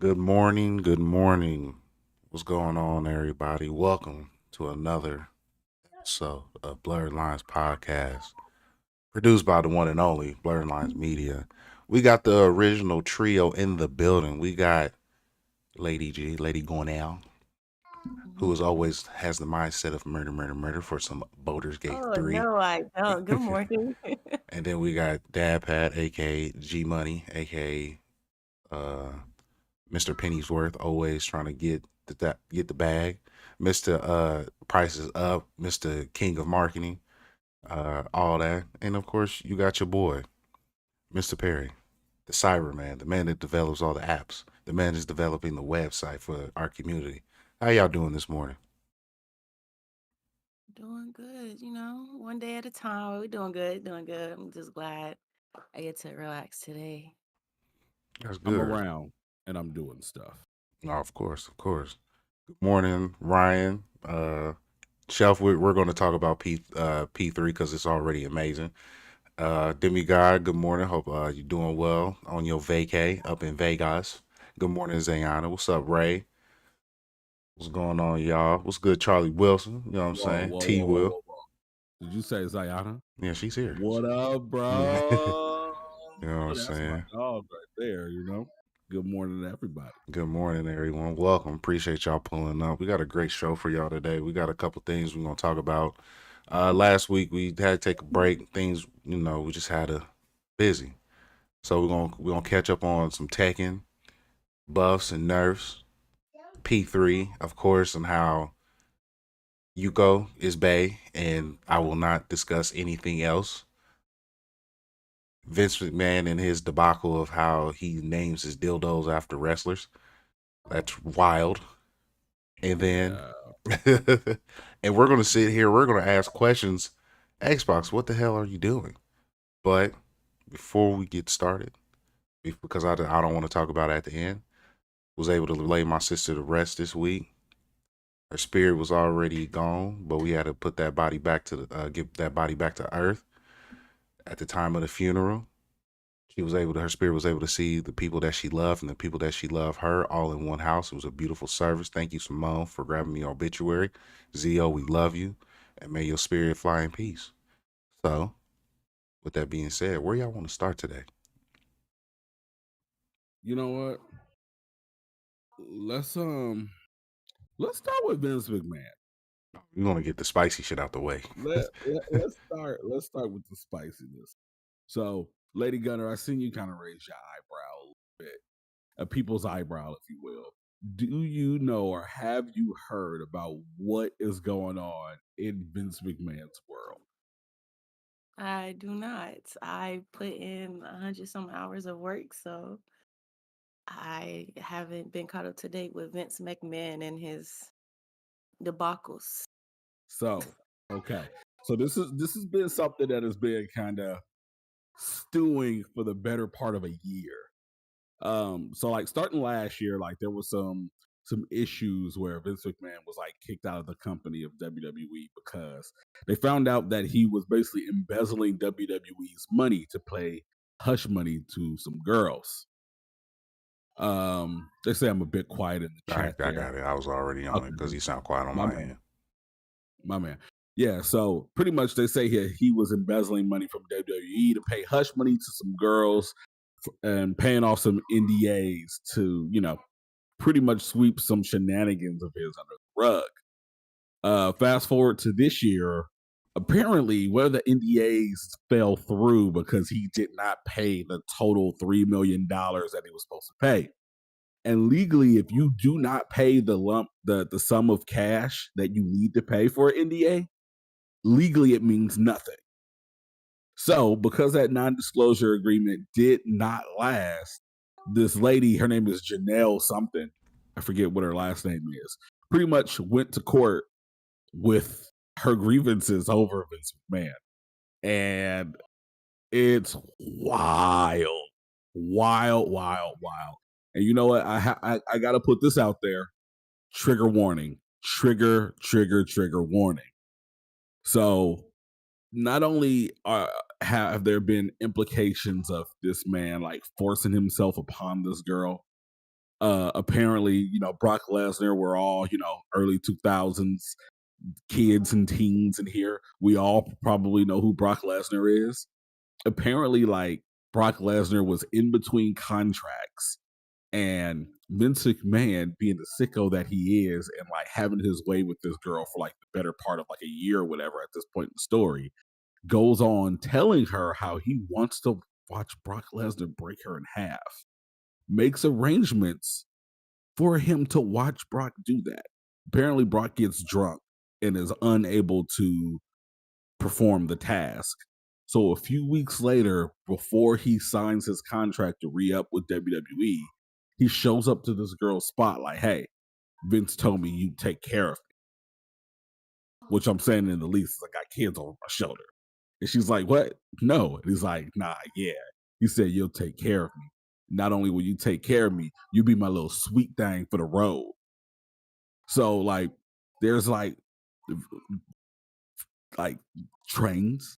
Good morning. Good morning. What's going on, everybody? Welcome to another episode of Blerd Lines Podcast, produced by the one and only Blerd Lines Media. We got the original trio in the building. We got Lady G, Lady Gornell, who as always has the mindset of murder, murder, murder for some Boulder's Gate Oh, 3. no, I don't. Good morning. And then we got Dad Pat, aka G Money, aka Mr. Pennyworth, always trying to get the bag. Mr. Price is Up, Mr. King of Marketing, all that. And of course, you got your boy, Mr. Perry, the Cyberman, the man that develops all the apps, the man that's developing the website for our community. How y'all doing this morning? Doing good, one day at a time. We're doing good, doing good. I'm just glad I get to relax today. That's I'm good. around and I'm doing stuff. No, of course, of course. Good morning, Ryan. Shelf, we're going to talk about P3 because it's already amazing. Demigod, good morning. Hope you're doing well on your vacay up in Vegas. Good morning, Zayana. What's up, Ray? What's going on, y'all? What's good, Charlie Wilson? You know what I'm Whoa, saying? whoa, T whoa, whoa, Will. whoa, whoa. Did you say Zayana? Yeah, she's here. What up, Yeah. bro? You know what I'm That's my saying? dog right there. Good morning to everybody. Good morning, everyone. Welcome. Appreciate y'all pulling up. We got a great show for y'all today. We got a couple things we're gonna talk about. Last week we had to take a break. Things, we just had a busy. So we're gonna catch up on some Tekken buffs and nerfs. P3, of course, and how Yuko is Bay, and I will not discuss anything else. Vince McMahon and his debacle of how he names his dildos after wrestlers. That's wild. And then, Yeah. and we're going to sit here, we're going to ask questions. Xbox, what the hell are you doing? But before we get started, because I don't want to talk about it at the end, was able to lay my sister to rest this week. Her spirit was already gone, but we had to put that body back to get that body back to earth. At the time of the funeral, her spirit was able to see the people that she loved and the people that she loved her all in one house. It was a beautiful service. Thank you, Simone, for grabbing me obituary. Zio, we love you, and may your spirit fly in peace. So, with that being said, where y'all want to start today? You know what? Let's start with Vince McMahon. We want to get the spicy shit out the way. Let's start with the spiciness. So, Lady Gunner, I seen you kind of raise your eyebrow a little bit. A people's eyebrow, if you will. Do you know or have you heard about what is going on in Vince McMahon's world? I do not. I put in 100 some hours of work, so I haven't been caught up to date with Vince McMahon and his debacles. So, okay. So this has been something that has been kind of stewing for the better part of a year. So like starting last year, like there was some issues where Vince McMahon was like kicked out of the company of WWE because they found out that he was basically embezzling WWE's money to pay hush money to some girls. They say I'm a bit quiet in the chat I there. got it. I was already on it because Okay, you sound quiet on my my man, end. my man. Yeah, so pretty much they say he was embezzling money from WWE to pay hush money to some girls and paying off some NDAs to, pretty much sweep some shenanigans of his under the rug. Fast forward to this year, apparently one of the NDAs fell through because he did not pay the total $3 million that he was supposed to pay. And legally, if you do not pay the sum of cash that you need to pay for an NDA, legally it means nothing. So, because that non-disclosure agreement did not last, this lady, her name is Janelle something, I forget what her last name is, pretty much went to court with her grievances over Vince McMahon. And it's wild, wild, wild, wild. And you know what? I got to put this out there. Trigger warning. Trigger warning. So not only have there been implications of this man like forcing himself upon this girl, Apparently, Brock Lesnar, we're all, early 2000s kids and teens in here. We all probably know who Brock Lesnar is. Apparently, like, Brock Lesnar was in between contracts, and Vince McMahon, being the sicko that he is, and like having his way with this girl for like the better part of like a year or whatever at this point in the story, goes on telling her how he wants to watch Brock Lesnar break her in half, makes arrangements for him to watch Brock do that. Apparently, Brock gets drunk and is unable to perform the task. So a few weeks later, before he signs his contract to re-up with WWE, he shows up to this girl's spot like, hey, Vince told me you take care of me. Which I'm saying in the least, I got kids over my shoulder. And she's like, what? No. And he's like, nah, yeah. He said, you'll take care of me. Not only will you take care of me, you'll be my little sweet thing for the road. So like, there's like trains,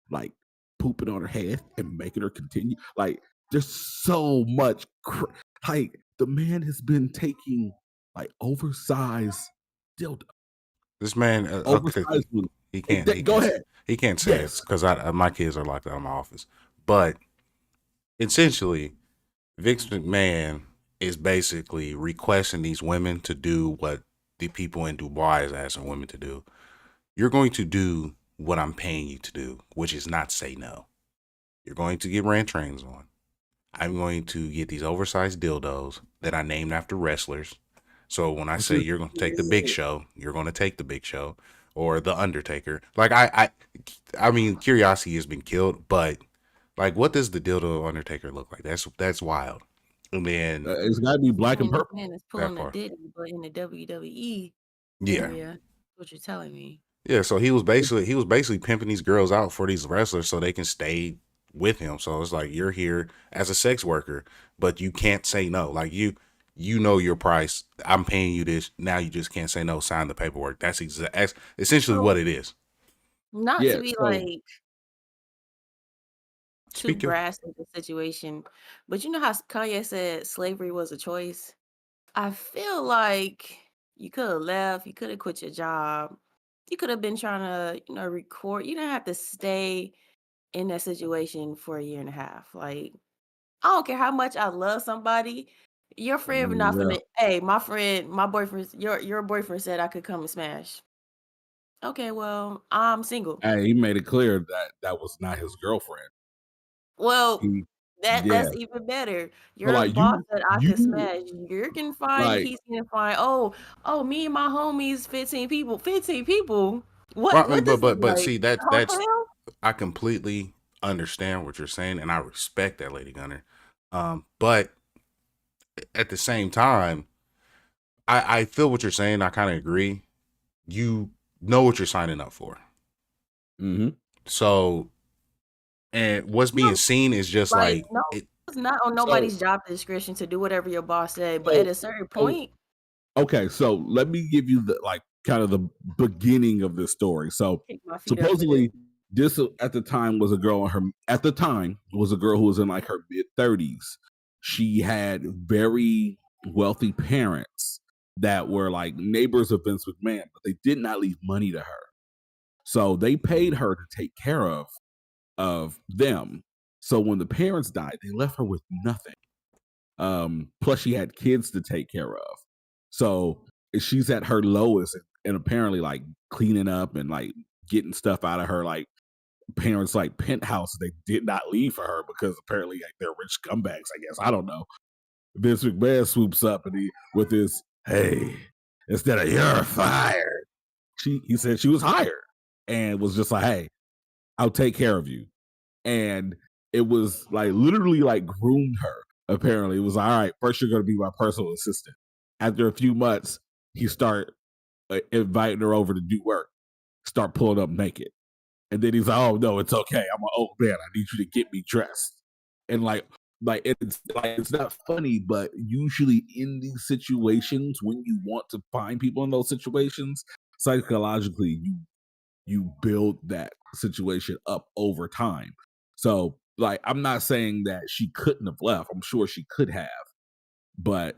like pooping on her head and making her continue. Like, there's so much. Like, the man has been taking like oversized dildo. This man, okay, Oversized. he can't. Go ahead. He can't say it Yes. because my kids are locked out of my office. But essentially, Vince McMahon is basically requesting these women to do what the people in Dubai is asking women to do. You're going to do what I'm paying you to do, which is not say no. You're going to get ran trains on. I'm going to get these oversized dildos that I named after wrestlers. So when I say you're going to take the Big Show, you're going to take the Big Show or the Undertaker. Like I mean, curiosity has been killed, but like, what does the dildo Undertaker look like? That's wild. And then it's got to be black and purple. Man is pulling a Diddy, but in the WWE area, what you're telling me. Yeah, so he was basically pimping these girls out for these wrestlers so they can stay with him. So it's like, you're here as a sex worker, but you can't say no. Like, you know your price. I'm paying you this. Now you just can't say no. Sign the paperwork. That's essentially what it is. Not to be like too brass in the situation, but you know how Kanye said slavery was a choice? I feel like you could have left. You could have quit your job. You could have been trying to, record. You didn't have to stay in that situation for a year and a half. Like, I don't care how much I love somebody. Your friend not finna. Hey, my boyfriend, your boyfriend said I could come and smash. Okay, well, I'm single. Hey, he made it clear that was not his girlfriend. Well, that's even better. Your boss said I could smash. You're getting fined. He's getting fined. Oh, me and my homies, 15 people. 15 people. What? But see, that's I completely understand what you're saying, and I respect that, Lady Gunner. But at the same time, I feel what you're saying. I kind of agree. You know what you're signing up for. Mm-hmm. So, and what's being seen is just like it's not on nobody's job description to do whatever your boss said, but at a certain point. Okay, so let me give you the kind of the beginning of this story. So supposedly, this at the time was a girl who was in like her mid-30s. She had very wealthy parents that were like neighbors of Vince McMahon, but they did not leave money to her. So they paid her to take care of them. So when the parents died, they left her with nothing. Plus she had kids to take care of. So she's at her lowest and apparently like cleaning up and like getting stuff out of her like parents like penthouse they did not leave for her because apparently like they're rich scumbags, I guess. I don't know. Vince McMahon swoops up and with his, hey, instead of you're fired, he said she was hired and was just like, hey, I'll take care of you. And it was like literally like groomed her. Apparently, it was all right. First, you're going to be my personal assistant. After a few months, he start inviting her over to do work, start pulling up naked. And then he's like, oh, no, it's okay. I'm an old man. I need you to get me dressed. And it's not funny, but usually in these situations, when you want to find people in those situations, psychologically, you build that situation up over time. So, like, I'm not saying that she couldn't have left. I'm sure she could have. But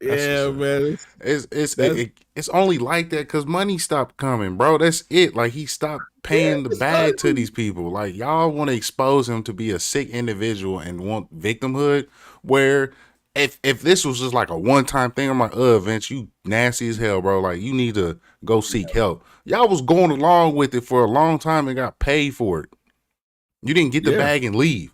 That's what's Yeah, up. man. It's only like that because money stopped coming, bro. That's it. Like he stopped paying the It's bag to crazy. these people. Like y'all want to expose him to be a sick individual and want victimhood. Where if this was just like a one time thing, I'm like, Vince, you nasty as hell, bro. Like you need to go seek help. Y'all was going along with it for a long time and got paid for it. You didn't get the Yeah. bag and leave.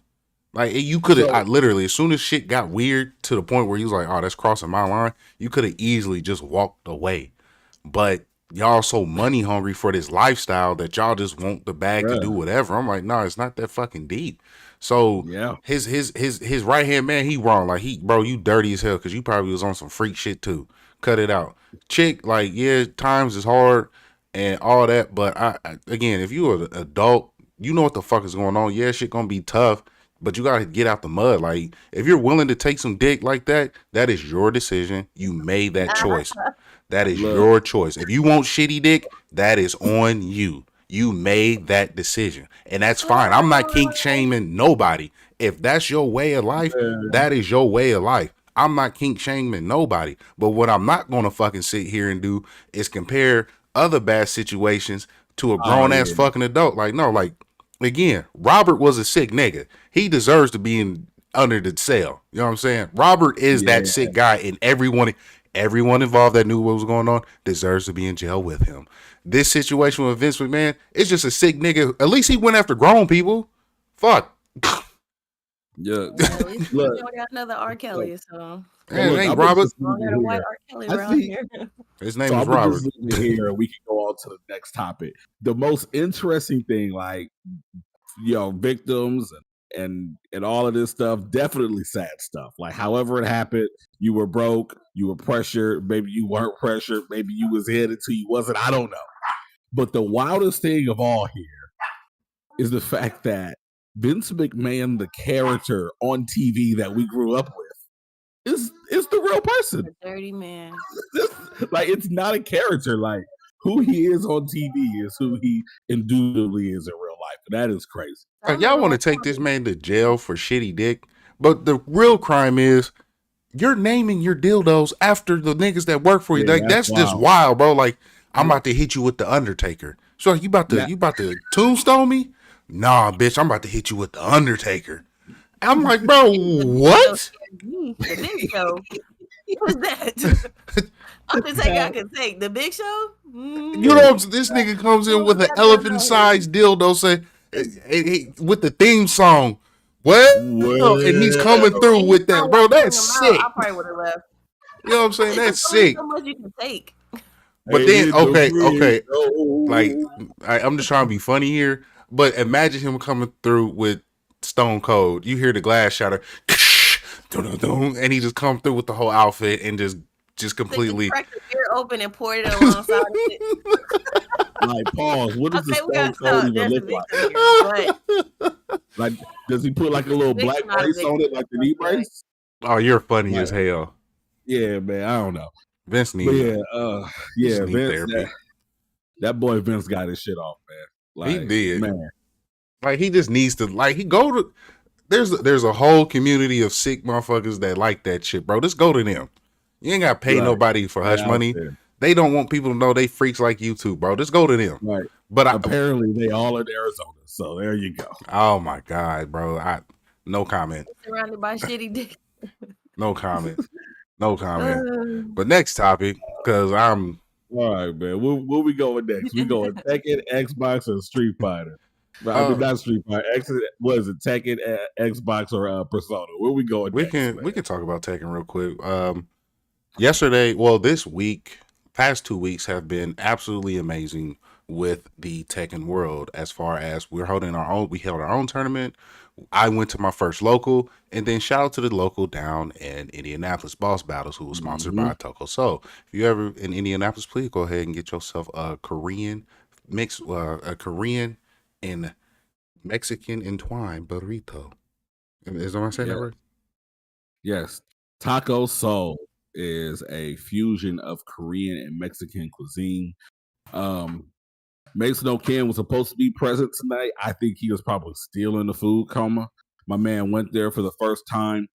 Like you could have, So- I literally, as soon as shit got weird to the point where he was like, "Oh, that's crossing my line," you could have easily just walked away. But y'all so money hungry for this lifestyle that y'all just want the bag to do Bruh. whatever. I'm like, no, it's not that fucking deep. So Yeah. his right hand man, he wrong. Like bro, you dirty as hell because you probably was on some freak shit too. Cut it out, chick. Like yeah, times is hard and all that. But again, if you are an adult, you know what the fuck is going on. Yeah, shit gonna be tough. But you gotta get out the mud. Like if you're willing to take some dick like that, that is your decision. You made that choice. That is Look. your choice. If you want shitty dick, that is on you. You made that decision. And that's fine. I'm not kink shaming nobody. If that's your way of life, that is your way of life. I'm not kink shaming nobody. But what I'm not gonna fucking sit here and do is compare other bad situations to a grown ass fucking adult. Like, no, like again, Robert was a sick nigga. He deserves to be under the cell. You know what I'm saying? Robert is that sick guy, and everyone involved that knew what was going on deserves to be in jail with him. This situation with Vince McMahon is just a sick nigga. At least he went after grown people. Fuck. Yeah. At least we don't got another R. Kelly, so. Man, it ain't I'm Robert. Don't got a white R. Kelly around here. His name So is I'm gonna Robert. just leave it here. We can go on to the next topic. The most interesting thing, like, victims and all of this stuff, definitely sad stuff. Like, however it happened, you were broke, you were pressured, maybe you weren't pressured, maybe you was in until you wasn't. I don't know. But the wildest thing of all here is the fact that Vince McMahon, the character on TV that we grew up with, is the real person. The dirty man. Like, it's not a character. Like, who he is on TV is who he indubitably is in real life. And that is crazy. Like, y'all want to take this man to jail for shitty dick, but the real crime is you're naming your dildos after the niggas that work for you. Yeah, Like that's just wild, bro. Like I'm about to hit you with the Undertaker. So you about to tombstone me? Nah, bitch, I'm about to hit you with the Undertaker. I'm like, bro, what? The Big Show. What's that? Undertaker I can take. The Big Show? You know, this nigga comes in with an elephant-sized dildo, say, with the theme song. Well, and he's coming through with that, bro. That's sick. I probably would have left. You know what I'm saying? That's sick. So much you can take. But then, okay. Like, I'm just trying to be funny here. But imagine him coming through with Stone Cold. You hear the glass shatter, and he just come through with the whole outfit and just completely crack the beer open and pour it alongside of it. Like, pause. What does the Stone Cold even look like? Like, does he put like a little black brace on it, like the knee brace? Oh, you're funny as hell. Yeah, man. I don't know. Vince needs. Vince. That boy Vince got his shit off, man. Like, he did, man. Like he just needs to. Like he go to. There's a whole community of sick motherfuckers that like that shit, bro. Just go to them. You ain't gotta pay nobody for hush money. They don't want people to know they freaks like you too, bro. Just go to them. Right. But apparently they all in Arizona. So there you go. Oh my God, bro. No comment. Surrounded by shitty dick. No comment. No comment. But next topic, because I'm all right, man. Where we going next? We going Tekken, Xbox, or Street Fighter? I mean, not Street Fighter. What is it? Tekken, Xbox, or Persona? Where we going? We can talk about Tekken real quick. This week, past 2 weeks have been absolutely amazing with the Tekken world. As far as we held our own tournament. I went to my first local, and then shout out to the local down in Indianapolis, Boss Battles, who was sponsored by Toko. So if you ever in Indianapolis, please go ahead and get yourself a Korean mix, a Korean and Mexican entwined burrito. Is that what I'm saying that right? Yes. Taco Soul is a fusion of Korean and Mexican cuisine. Mason O'Ken was supposed to be present tonight. I think he was probably stealing the food coma. My man went there for the first time.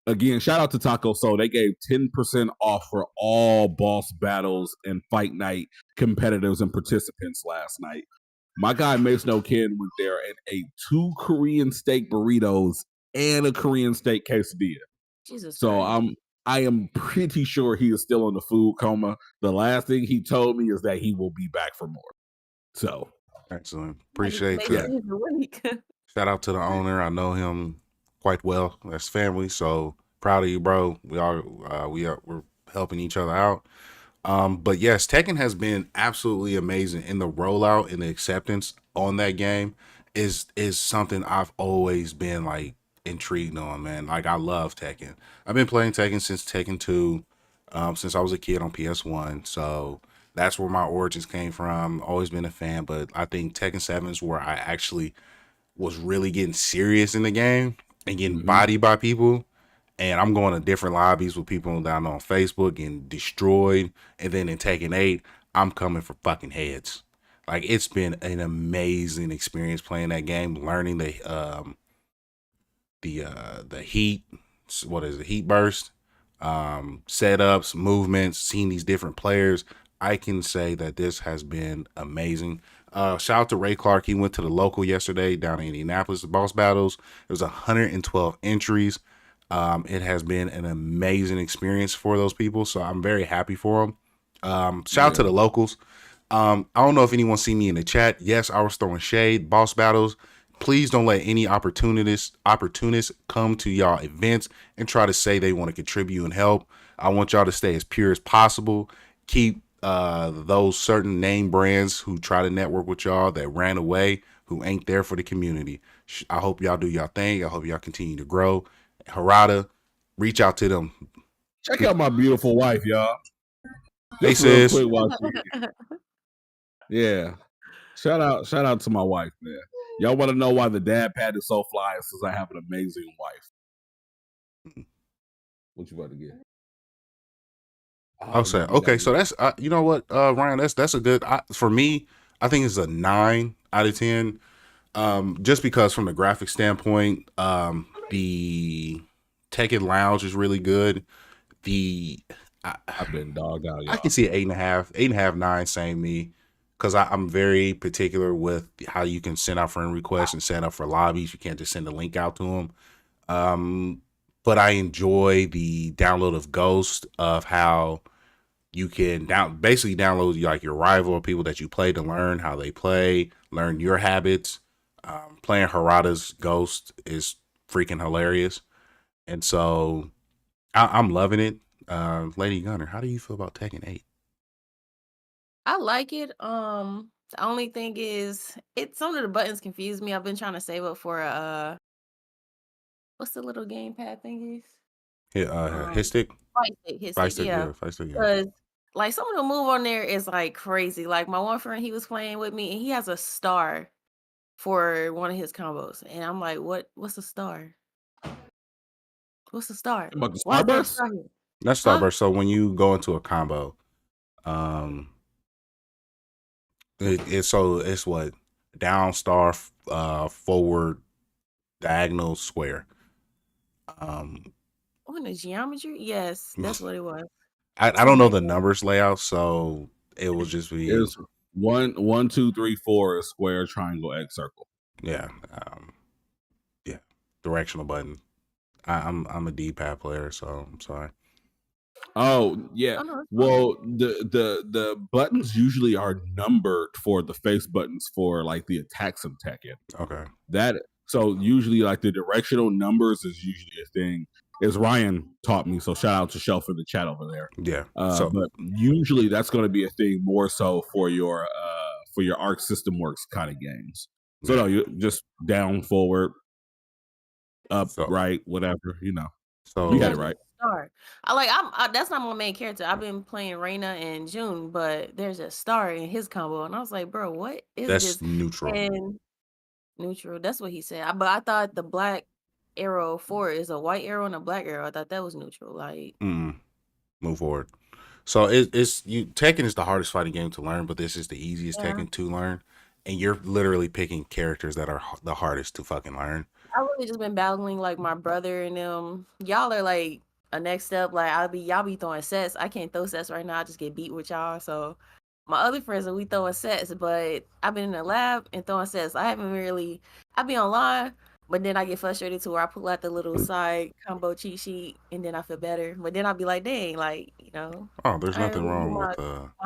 again, shout out to Taco Soul. They gave 10% off for all boss battles and fight night competitors and participants last night. My guy Mace No Ken went there and ate 2 Korean steak burritos and a Korean steak quesadilla. Jesus So Christ. I am pretty sure he is still in the food coma. The last thing he told me is that he will be back for more. So Excellent. Might Appreciate make that. it even week. Shout out to the owner. I know him quite well. That's family. So proud of you, bro. We're helping each other out. But yes, Tekken has been absolutely amazing, and the rollout and the acceptance on that game is something I've always been like intrigued on, man. Like I love Tekken. I've been playing Tekken since Tekken 2, since I was a kid on PS1. So that's where my origins came from. Always been a fan, but I think Tekken 7 is where I actually was really getting serious in the game and getting bodied by people. And I'm going to different lobbies with people that I know on Facebook getting destroyed. And then in Tekken 8, I'm coming for fucking heads. Like it's been an amazing experience playing that game, learning the heat, what is it, heat burst, setups, movements, seeing these different players. I can say that this has been amazing. Shout out to Ray Clark. He went to the local yesterday down in Indianapolis, the boss battles. There was 112 entries. It has been an amazing experience for those people, so I'm very happy for them. Shout out to the locals. I don't know if anyone see me in the chat. Yes, I was throwing shade. Boss battles. Please don't let any opportunists come to y'all events and try to say they want to contribute and help. I want y'all to stay as pure as possible. Keep those certain name brands who try to network with y'all that ran away, who ain't there for the community. I hope y'all do y'all thing. I hope y'all continue to grow. Harada, reach out to them. check out my beautiful wife, y'all. Hey, Just real sis. quick while yeah. Shout out to my wife, man. Y'all want to know why the dad pad is so fly? It's because I have an amazing wife. What you about to get? I'll say okay. So that's you know what, Ryan. That's a good for me. I think it's a 9 out of 10. Just because from the graphic standpoint, the Tekken Lounge is really good. I've been dogged out. Y'all. I can see 8.5, 9. Same me, because I'm very particular with how you can send out friend requests and set up for lobbies. You can't just send a link out to them. But I enjoy the download of Ghost, of how you can basically download like your rival or people that you play to learn how they play, learn your habits. Playing Harada's Ghost is freaking hilarious, and so I'm loving it. Lady Gunner, how do you feel about Tekken 8? I like it. The only thing is, some of the buttons confuse me. I've been trying to save up for what's the little gamepad thingies? Hit stick? Fight stick, yeah. Fight stick, yeah. Because like some of the move on there is like crazy. Like my one friend, he was playing with me, and he has a star for one of his combos, and I'm like, what's a star? What's the star? About the Why is there a Starburst? star here? That's Huh? Starburst. So when you go into a combo, it's what, down star, forward, diagonal, square. On the geometry? Yes, that's what it was. I don't know the numbers layout, so it will just be It's 1, 2, 3, 4 is square, triangle, X, circle. yeah, directional button. I'm a D-pad player, so I'm sorry. Oh yeah. Oh, no, Well, the buttons usually are numbered for the face buttons for like the attacks of Tekken. Okay. So usually like the directional numbers is usually a thing. As Ryan taught me, so shout out to Shelf in the chat over there. Yeah. But usually that's going to be a thing more so for your Arc System Works kind of games. So no, you just down, forward, up, right, whatever, you know. So you got it right. Star. That's not my main character. I've been playing Reina and June, but there's a star in his combo, and I was like, bro, what is this? That's neutral. And neutral. That's what he said. But I thought the black arrow 4 is a white arrow and a black arrow. I thought that was neutral. Like, move forward. So Tekken is the hardest fighting game to learn, but this is the easiest Tekken to learn, and you're literally picking characters that are the hardest to fucking learn. I was really just been battling like my brother and them. Y'all are like a next step. Like y'all be throwing sets. I can't throw sets right now. I just get beat with y'all. So my other friends are we throwing sets, but I've been in the lab and throwing sets. I haven't really. I be online, but then I get frustrated to where I pull out the little side combo cheat sheet and then I feel better. But then I'll be like, dang, like Oh, there's I nothing really do wrong my.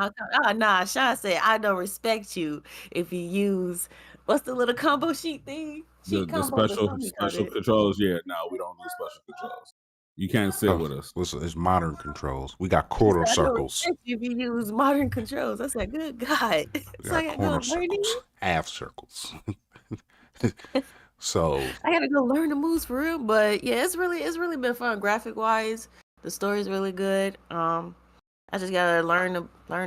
with Nah, Sean said I don't respect you if you use what's the little combo sheet thing? Sheet The combos or something he called special it. controls. Yeah, no, we don't do special controls. You can't sit with us. it's modern controls. We got He quarter said, I don't circles. respect you if you use modern controls. I said, good God. We So I got gotta go corner learn circles, these. half circles. So I gotta go learn the moves for real. But yeah, it's really been fun graphic wise. The story's really good. I just gotta learn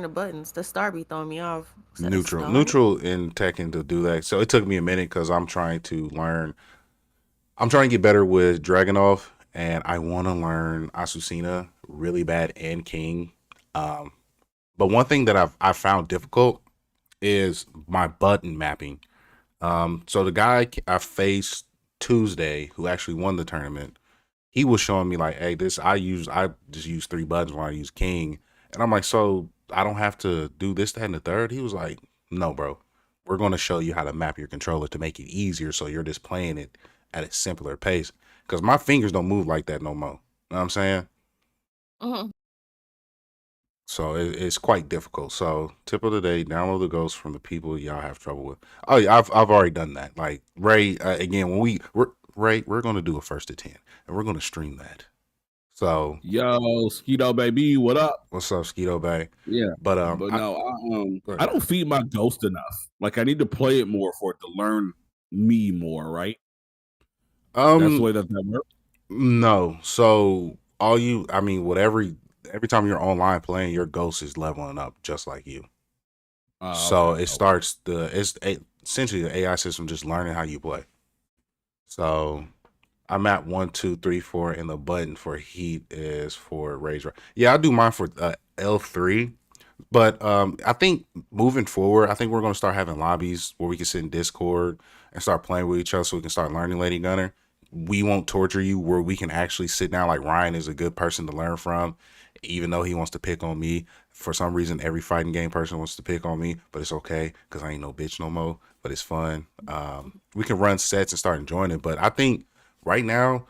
the buttons. The star be throwing me off. So neutral in Tekken to do that. So it took me a minute because I'm trying to learn. I'm trying to get better with Dragunov, and I want to learn Asusina really bad and King. But one thing that I found difficult is my button mapping. So the guy I faced Tuesday, who actually won the tournament, he was showing me like, hey, I just use 3 buttons when I use King, and I'm like, so I don't have to do this, that, and the third. He was like, no, bro, we're going to show you how to map your controller to make it easier, so you're just playing it at a simpler pace. Because my fingers don't move like that no more. You know what I'm saying? Mm-hmm. So it's quite difficult. So tip of the day: download the ghosts from the people y'all have trouble with. Oh yeah, I've already done that. Like Ray, again, when we're going to do a 1st to 10, and we're going to stream that. So yo, Skeeto baby, what up? What's up, Skeeto Bay? Yeah, but I don't feed my ghost enough. Like I need to play it more for it to learn me more, right? That's the way that works. No, so every time you're online playing, your ghost is leveling up just like you. So it starts essentially the AI system just learning how you play. So I'm at 1, 2, 3, 4, and the button for heat is for raise. Yeah, I do mine for L3. But I think moving forward, I think we're going to start having lobbies where we can sit in Discord and start playing with each other so we can start learning Lady Gunner. We won't torture you, where we can actually sit down. Like Ryan is a good person to learn from, even though he wants to pick on me. For some reason, every fighting game person wants to pick on me, but it's okay because I ain't no bitch no more. But it's fun. We can run sets and start enjoying it. But I think right now,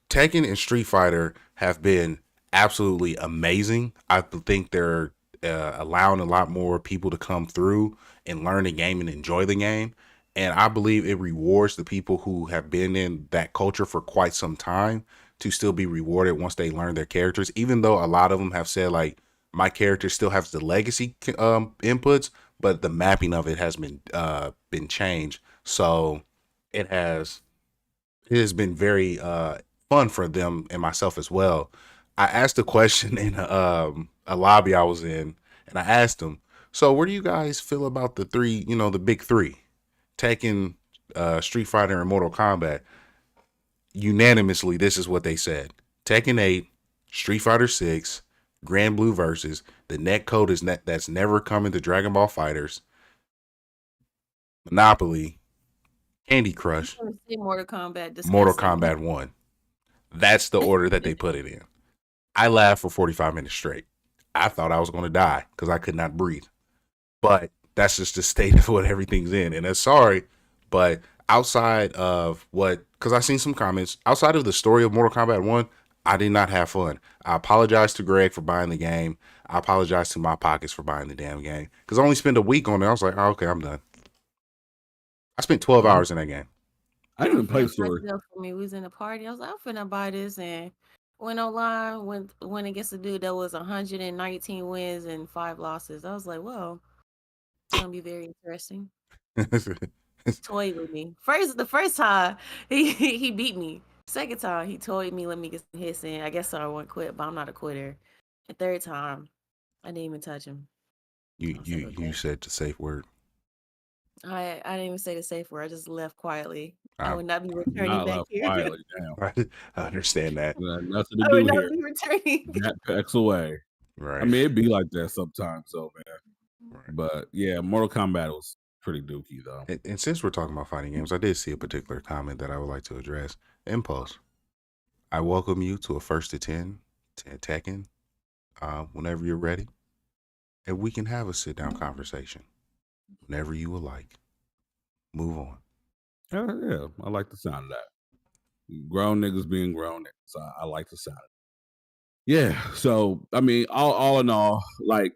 Tekken and Street Fighter have been absolutely amazing. I think they're allowing a lot more people to come through and learn the game and enjoy the game. And I believe it rewards the people who have been in that culture for quite some time to still be rewarded once they learn their characters, even though a lot of them have said like, my character still has the legacy inputs, but the mapping of it has been changed. So it has been very fun for them and myself as well. I asked a question in a lobby I was in, and I asked them, so where do you guys feel about the the big 3, Tekken, Street Fighter, and Mortal Kombat? Unanimously, this is what they said: Tekken 8, Street Fighter 6, Grand Blue Versus, the net code that's never coming to Dragon Ball Fighters, Monopoly, Candy Crush, Mortal Kombat. Disgusting. Mortal Kombat 1. That's the order that they put it in. I laughed for 45 minutes straight. I thought I was going to die because I could not breathe. But that's just the state of what everything's in. And that's sorry, but outside of because I seen some comments, outside of the story of Mortal Kombat 1, I did not have fun. I apologize to Greg for buying the game. I apologize to my pockets for buying the damn game. Because I only spent a week on it. I was like, oh, okay, I'm done. I spent 12 hours in that game. I didn't play story. For me, we was in a party. I was like, I'm finna buy this, and went online when against a dude that was 119 wins and 5 losses. I was like, well, it's gonna be very interesting. Toyed with me. The first time he beat me. Second time he toyed me, let me get some hits in. I guess so I won't quit, but I'm not a quitter. The third time, I didn't even touch him. You said the safe word. I didn't even say the safe word. I just left quietly. I would not be returning back here. Quietly, I understand that. Nothing to do would here. not be returning. That packs away. Right. I mean, it'd be like that sometimes, though, man. Right. But yeah, Mortal Kombat was pretty dookie though. And since we're talking about fighting games, I did see a particular comment that I would like to address. Impulse, I welcome you to a 1st to 10 Tekken whenever you're ready. And we can have a sit-down conversation whenever you would like. Move on. Yeah, I like the sound of that. Grown niggas being grown niggas. I like the sound of it. Yeah, so, I mean, all in all, like,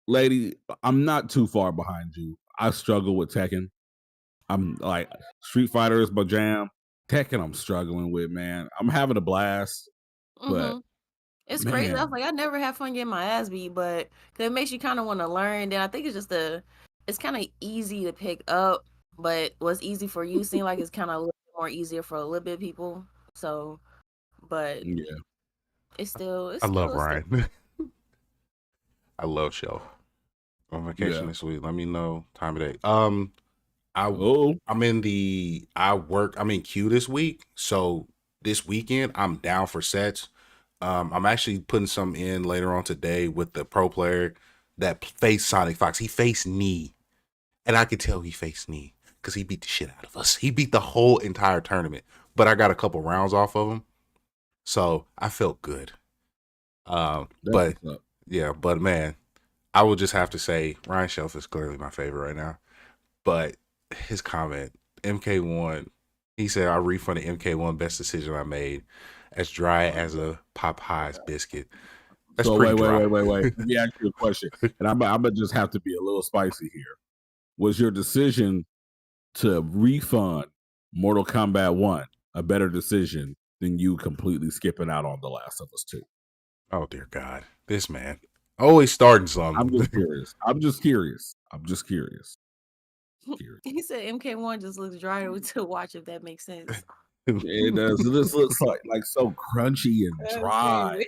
lady, I'm not too far behind you. I struggle with Tekken. I'm like, Street Fighter is my jam. Tekken I'm struggling with, man. I'm having a blast, but It's crazy. I man, was like, I never had fun getting my ass beat, but 'cause it makes you kind of want to learn. Then I think it's just it's kind of easy to pick up, but what's easy for you seem like it's kind of a little more easier for a little bit of people. So, but yeah, it's still, I love it's still. Ryan. I love Shelf. On vacation Yeah. this week. Let me know time of day. Oh, I'm in queue this week. So this weekend I'm down for sets. I'm actually putting some in later on today with the pro player that faced Sonic Fox. He faced Knee. And I could tell he faced Knee because he beat the shit out of us. He beat the whole entire tournament. But I got a couple rounds off of him. So I felt good. that's But what's up. yeah, but man, I will just have to say Ryan Shelf is clearly my favorite right now. But his comment, MK1, he said, I refunded MK1, best decision I made. As dry as a Popeye's biscuit. That's So pretty dry. wait. Let me ask you a question. And I'm gonna just have to be a little spicy here. Was your decision to refund Mortal Kombat 1 a better decision than you completely skipping out on The Last of Us 2? Oh dear God. This man. Always starting something. I'm just curious. He said MK1 just looks dry to watch, if that makes sense. It does. This looks like so crunchy and dry.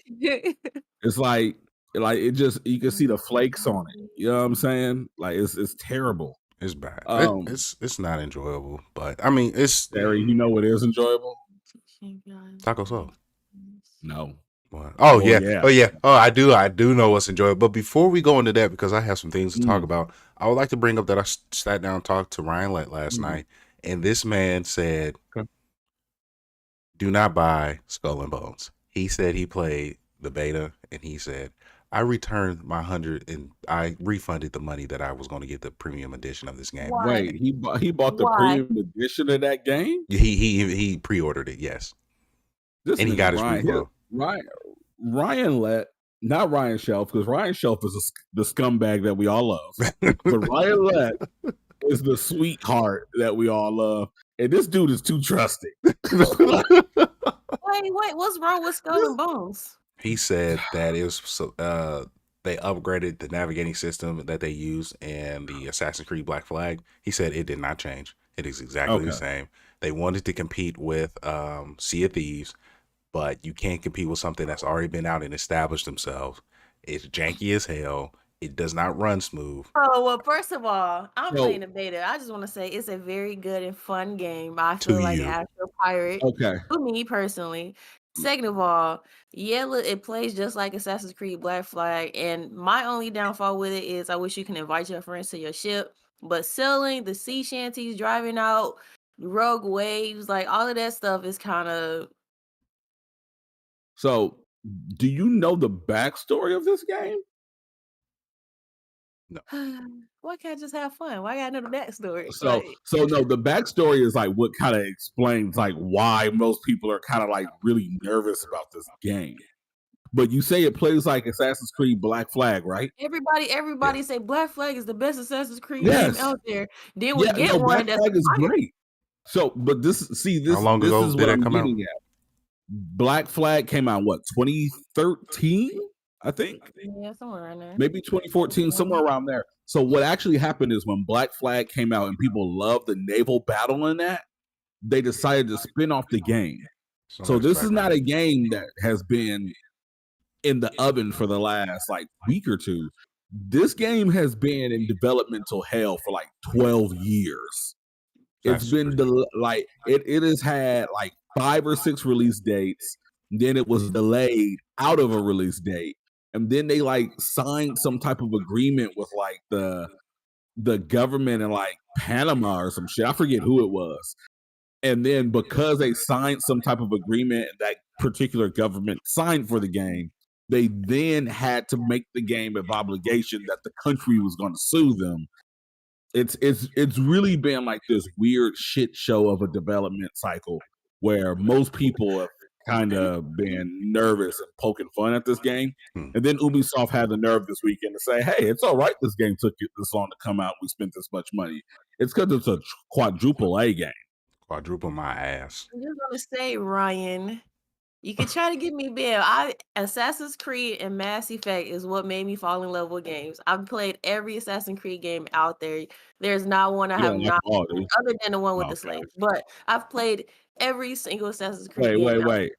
It's like it just, you can see the flakes on it. You know what I'm saying? Like it's terrible. It's bad. Um, It's not enjoyable, but I mean it's Barry, you know what is enjoyable? Taco Soul. No. What? Oh, Yeah. yeah. Oh yeah. Oh, I do know what's enjoyable. But before we go into that, because I have some things to talk about, I would like to bring up that I sat down and talked to Ryan last night, and this man said, Okay. do not buy Skull and Bones. He said he played the beta, and he said, I returned my 100 and I refunded the money that I was going to get the premium edition of this game. Why? Wait, he bought the Why? premium edition of that game? He pre-ordered it, yes. This And he nigga got his Ryan, refund. Ryan let, not Ryan Shelf, because Ryan Shelf is the scumbag that we all love. But Ryan Let is the sweetheart that we all love. And this dude is too trusting. Wait, what's wrong with Skull and Bones? He said that it was they upgraded the navigating system that they use in the Assassin's Creed Black Flag. He said it did not change. It is exactly the same. They wanted to compete with Sea of Thieves, but you can't compete with something that's already been out and established themselves. It's janky as hell. It does not run smooth. Oh, well, first of all, I'm playing the beta. I just want to say it's a very good and fun game. I feel like an actual pirate. Okay. For me personally. Second of all, yeah, it plays just like Assassin's Creed Black Flag. And my only downfall with it is I wish you can invite your friends to your ship. But sailing, the sea shanties, driving out, rogue waves, like all of that stuff is kind of. So, do you know the backstory of this game? No. Why can't I just have fun? Why gotta know the backstory? So no, the backstory is like what kind of explains like why most people are kind of like really nervous about this game. But you say it plays like Assassin's Creed Black Flag, right? Everybody say Black Flag is the best Assassin's Creed Yes. game out there. Then we get one Black that's Flag is great. So, but this How long ago is did what that I'm come out? getting at. Black Flag came out what, 2013? I think. Yeah, somewhere around there. Maybe 2014, somewhere around there. So what actually happened is when Black Flag came out and people loved the naval battle in that, they decided to spin off the game. So this is not a game that has been in the oven for the last like week or two. This game has been in developmental hell for like 12 years. It's been it has had like 5 or 6 release dates. Then it was delayed out of a release date. And then they like signed some type of agreement with like the the government in like Panama or some shit. I forget who it was. And then because they signed some type of agreement that particular government signed for the game, they then had to make the game of obligation that the country was going to sue them. It's really been like this weird shit show of a development cycle where most people have kind of been nervous and poking fun at this game. And then Ubisoft had the nerve this weekend to say, hey, it's all right this game took this long to come out. We spent this much money. It's because it's a quadruple A game. Quadruple my ass. I'm just gonna say, Ryan, you can try to get me Bill. Assassin's Creed and Mass Effect is what made me fall in love with games. I've played every Assassin's Creed game out there. There's not one I You have don't like not them all, played, do you? other than the one with Oh, the okay. slaves. But I've played every single Assassin's Creed game. Wait.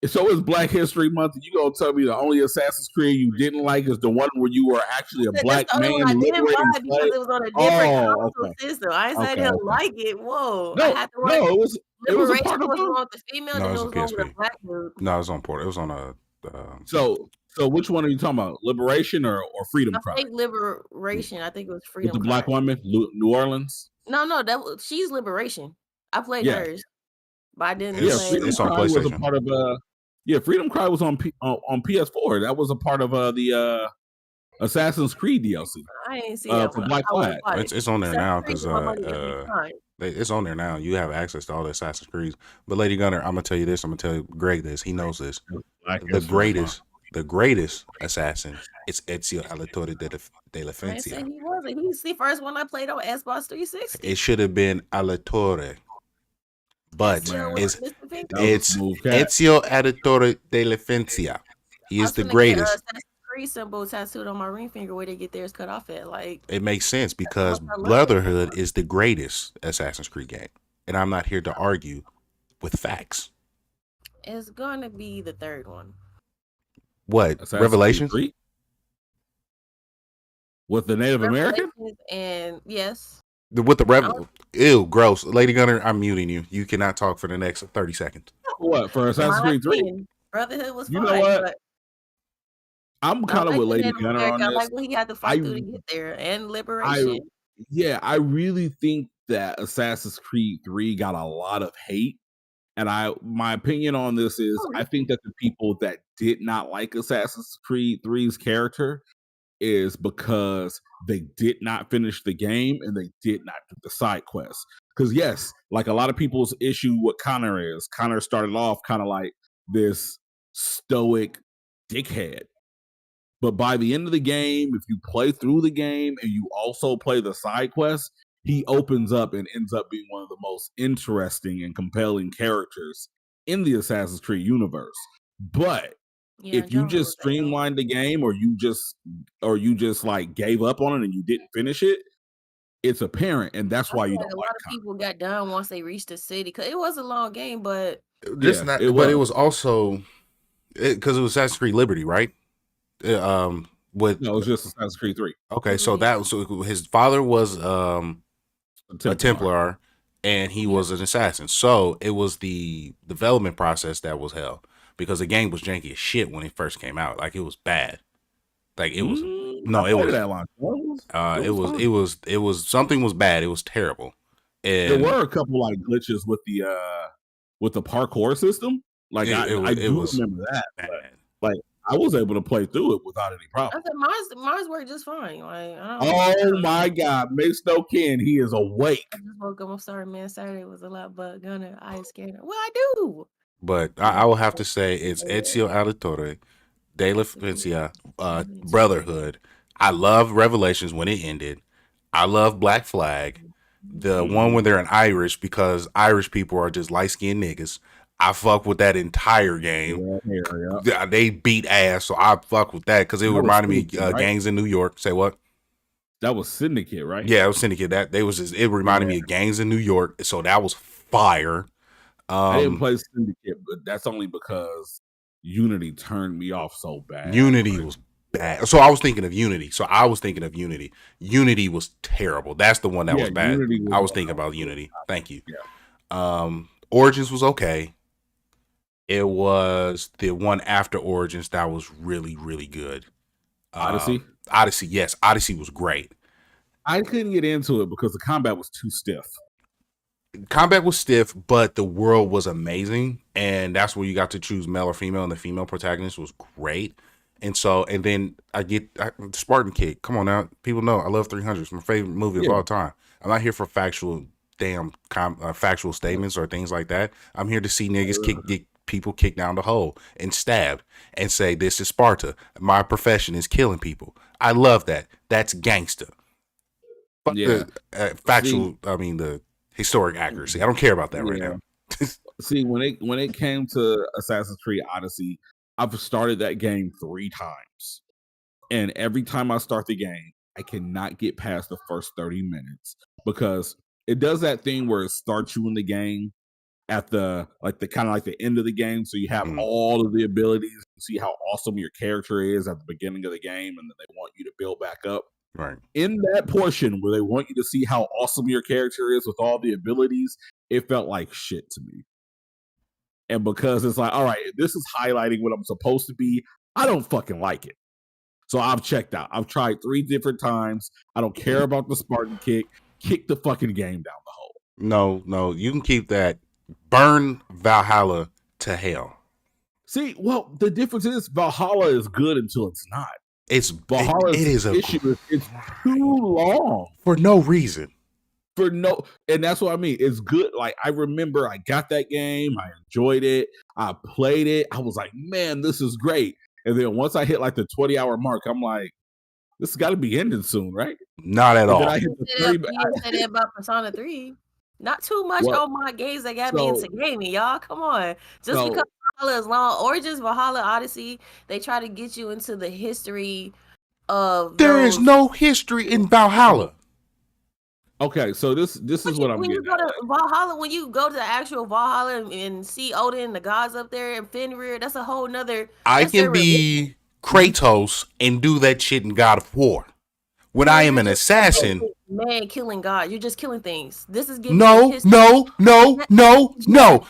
So it's Black History Month, and you gonna tell me the only Assassin's Creed you didn't like is the one where you were actually a That's black the only man one I didn't liberating buy because slaves? it was on a different console Okay. system. I ain't saying I Okay, didn't okay. like it. Whoa. I had the one. No, it was a Liberation part of was the the. one with the female, No, then it there was was a one with a PSP. black dude. No, it was on port. It was on a. So which one are you talking about? Liberation or Freedom I Cry? think Liberation. I think it was With Freedom the black Cry. woman, New Orleans. No, she's Liberation. I played Yeah. hers, but I didn't It's- play. Freedom it's on Cry was a PlayStation. part of Freedom Cry was on PS4. That was a part of the Assassin's Creed DLC I ain't see that for one. Black I would've Flag. bought it. It's on there now Assassin's because Creed, my money every time. it's on there now. You have access to all the Assassin's Creed. But Lady Gunner, I'm gonna tell you this. I'm gonna tell Greg this. He knows this. The greatest assassin is Ezio Auditore de la I ain't say Fencia. he wasn't. He's the first one I played on Xbox 360. It should have been Auditore, but Ezio Man. was it's Mr. Pink. That was a it's smooth cat. Ezio Auditore de la Fencia. He I is was the finna get greatest. Assassin's Creed symbol tattooed on my ring finger where they get theirs cut off at. Like, It makes sense because much I love it. Brotherhood is the greatest Assassin's Creed game, and I'm not here to argue with facts. it's going to be the third one. What Assassin's Creed Revelations? 3? With the Native American? Revelations and yes. With the ew, gross. Lady Gunner, I'm muting you. You cannot talk for the next 30 seconds. What, for Assassin's My Creed 3? opinion, Brotherhood was You fine. know what? But I'm I kind of like with the Lady Native Gunner on American. I this. like what he had to fight through to get there, and Liberation. I really think that Assassin's Creed 3 got a lot of hate. And my opinion on this is I think that the people that did not like Assassin's Creed 3's character is because they did not finish the game and they did not do the side quests. Because yes, like a lot of people's issue with Connor is Connor started off kind of like this stoic dickhead. But by the end of the game, if you play through the game and you also play the side quests, he opens up and ends up being one of the most interesting and compelling characters in the Assassin's Creed universe. But if you just streamlined the game or you just like gave up on it and you didn't finish it, it's apparent, and that's why you don't a like lot of people got done once they reached the city because it was a long game, but But it was also because it was Assassin's Creed Liberty, right? No, it was just Assassin's Creed 3. Okay, so his father was a Templar, and he was an assassin. So it was the development process that was hell because the game was janky as shit when it first came out. Like it was bad. Like it was it was something was bad. It was terrible. And there were a couple like glitches with the parkour system. Like I do remember that. But, like I was able to play through it without any problem. I said mine worked just fine. Like, oh my God, Miss Ken, he is awake. I just woke up. I'm sorry, man. Saturday was a lot, but Gunner, I ain't scared. Well, I do. But I will have to say it's Ezio Auditore de la Fencia, Brotherhood. I love Revelations when it ended. I love Black Flag, the one when they're in Irish because Irish people are just light skinned niggas. I fuck with that entire game. Yeah. They beat ass, so I fuck with that because it reminded me gangs in New York. Say what? That was Syndicate, right? Yeah, it was Syndicate. It reminded me of gangs in New York, so that was fire. I didn't play Syndicate, but that's only because Unity turned me off so bad. Unity was bad. So I was thinking of Unity. Unity was terrible. That's the one that was bad. I was thinking about Unity. Thank you. Yeah. Origins was okay. It was the one after Origins that was really, really good. Odyssey? Odyssey, yes. Odyssey was great. I couldn't get into it because the combat was too stiff. Combat was stiff, but the world was amazing, and that's where you got to choose male or female, and the female protagonist was great. And then I get Spartan Kick. Come on now, people know I love 300. It's my favorite movie of all time. I'm not here for factual statements or things like that. I'm here to see niggas get people kicked down the hole and stabbed and say, this is Sparta. My profession is killing people. I love that. That's gangster. But the the historic accuracy. I don't care about that right now. See, when it came to Assassin's Creed Odyssey, I've started that game 3 times. And every time I start the game, I cannot get past the first 30 minutes because it does that thing where it starts you in the game at the end of the game. So you have all of the abilities, you see how awesome your character is at the beginning of the game, and then they want you to build back up. Right. In that portion where they want you to see how awesome your character is with all the abilities, it felt like shit to me. And because it's like, all right, this is highlighting what I'm supposed to be, I don't fucking like it. So I've checked out. I've tried 3 different times. I don't care about the Spartan Kick. Kick the fucking game down the hole. No, you can keep that. Burn Valhalla to hell. See, well, the difference is Valhalla is good until it's not. It's too long for no reason. And that's what I mean. It's good. Like, I remember I got that game, I enjoyed it, I played it. I was like, man, this is great. And then once I hit like the 20-hour mark, I'm like, this has got to be ending soon, right? Not at all. You said that about Persona 3. Not too much on my games that got me into gaming, y'all. Come on. Just because Valhalla is long, Origins, Valhalla, Odyssey, they try to get you into the history of There is no history in Valhalla. Okay, so this is what I'm getting at. Valhalla, when you go to the actual Valhalla and see Odin, the gods up there, and Fenrir, that's a whole nother. I can be Kratos and do that shit in God of War. When I am an assassin, man, killing God, you're just killing things. This is giving no.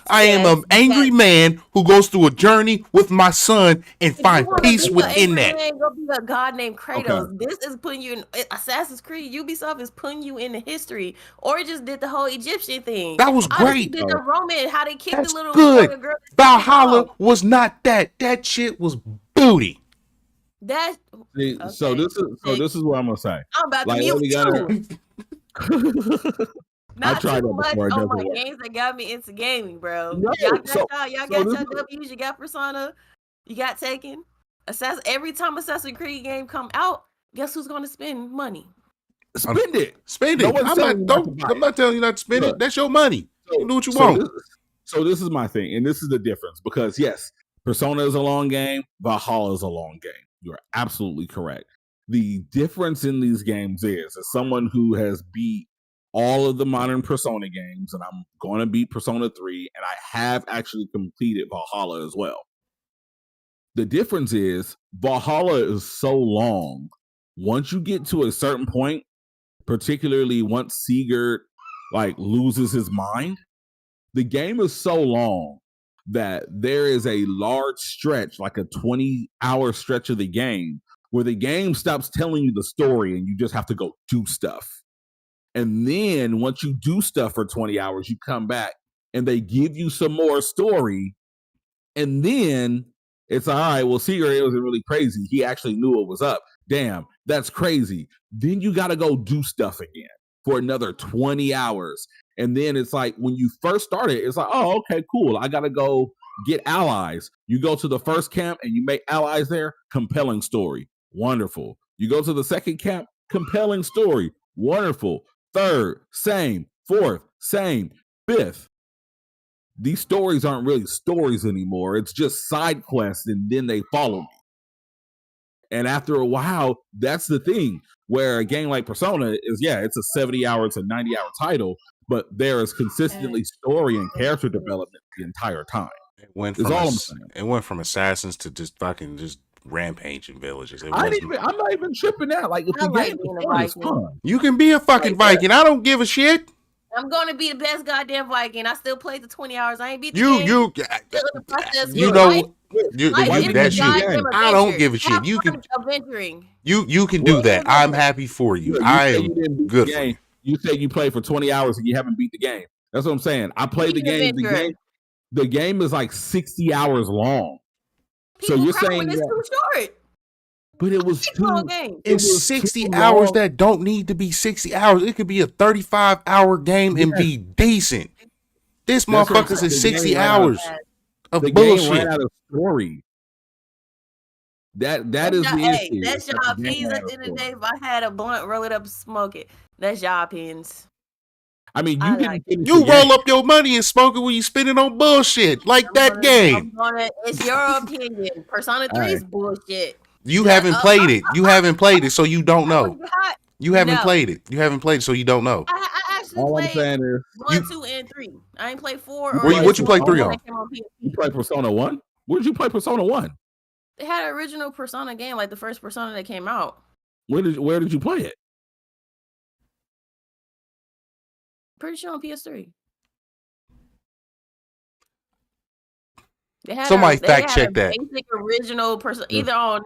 I am an angry man who goes through a journey with my son and find peace within that. Go be a god named Kratos. Okay. This is putting you in Assassin's Creed. Ubisoft is putting you in the history, or just did the whole Egyptian thing. That was great. Did the Roman how they kicked the little good. Girl Valhalla was not that. That shit was booty. So this is what I'm gonna say. I'm about to mute you. Not too much on my games that got me into gaming, bro. No, y'all got your W's, you got Persona, you got Tekken. Every time Assassin's Creed game come out, guess who's gonna spend money? Spend it. I'm not telling you not to spend it. That's your money. You do what you want. So this is my thing, and this is the difference because yes, Persona is a long game, Valhalla is a long game. You are absolutely correct. The difference in these games is, as someone who has beat all of the modern Persona games, and I'm going to beat Persona 3, and I have actually completed Valhalla as well. The difference is Valhalla is so long. Once you get to a certain point, particularly once Sigurd loses his mind, the game is so long that there is a large stretch, like a 20-hour stretch of the game, where the game stops telling you the story and you just have to go do stuff. And then once you do stuff for 20 hours, you come back and they give you some more story. And then it's all right, well, Sigurd wasn't really crazy. He actually knew what was up. Damn, that's crazy. Then you got to go do stuff again for another 20 hours. And then it's like when you first started, it's like, oh, okay, cool. I got to go get allies. You go to the first camp and you make allies there. Compelling story. Wonderful. You go to the second camp. Compelling story. Wonderful. Third, same. Fourth, same. Fifth. These stories aren't really stories anymore. It's just side quests and then they follow me. And after a while, that's the thing where a game like Persona is, it's a 70-hour to 90-hour title, but there is consistently story and character development the entire time. It went from assassins to just fucking just rampaging villages. I'm not even tripping out. Like, if the game is fun, you can be a fucking Viking. I don't give a shit. I'm going to be the best goddamn Viking. I still played the 20 hours. I ain't beat the You game. you Still in the process. you Life know is a that's you. goddamn I don't adventure. give a shit. Have You fun can adventuring. you can Well, do that. I'm happy for you. Look, I say am you didn't beat the good for game. you. You say you played for 20 hours and you haven't beat the game. That's what I'm saying. I played the Be an game. adventurer. The game is like 60 hours long. So People you're cry saying when it's that, too short. but it was It's a long too. game. It It's was 60 too hours long. that don't need to be 60 hours. It could be a 35-hour game and Yes. be decent. This That's what I'm motherfuckers saying. is The 60 game ran out of- hours of The game bullshit. ran out of story. That is the Hey, issue. that's y'all opinions at the end of the day. If I had a blunt, roll it up, smoke it. That's y'all opinions. I mean, I you didn't like finish You the roll game. up your money and smoke it when you spend it on bullshit like that game. It's your opinion. Persona 3 is bullshit. You haven't played it. You haven't played it, so you don't know. You haven't No. played it. You haven't played it, so you don't know. I actually All I'm played saying is, 1, 2, and 3. I ain't played 4 or What you play 3 on? you play Persona 1? Where did you play Persona 1? They had an original Persona game, like the first Persona that came out. Where did you play it? Pretty sure on PS3. They had Somebody they fact had check a that. Basic original Persona, either on.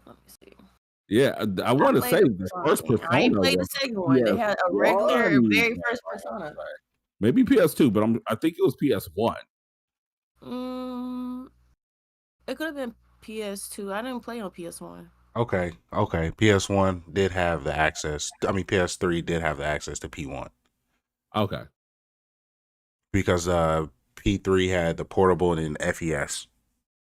Let me see. Yeah, I want to played say the the Persona first game. Persona. I ain't played the second one. They had a regular, very first Persona. Maybe PS2, but I think it was PS1. It could have been PS2. I didn't play on PS1. Okay. PS1 did have the access. I mean, PS3 did have the access to P1 Okay. because P3 had the portable and FES.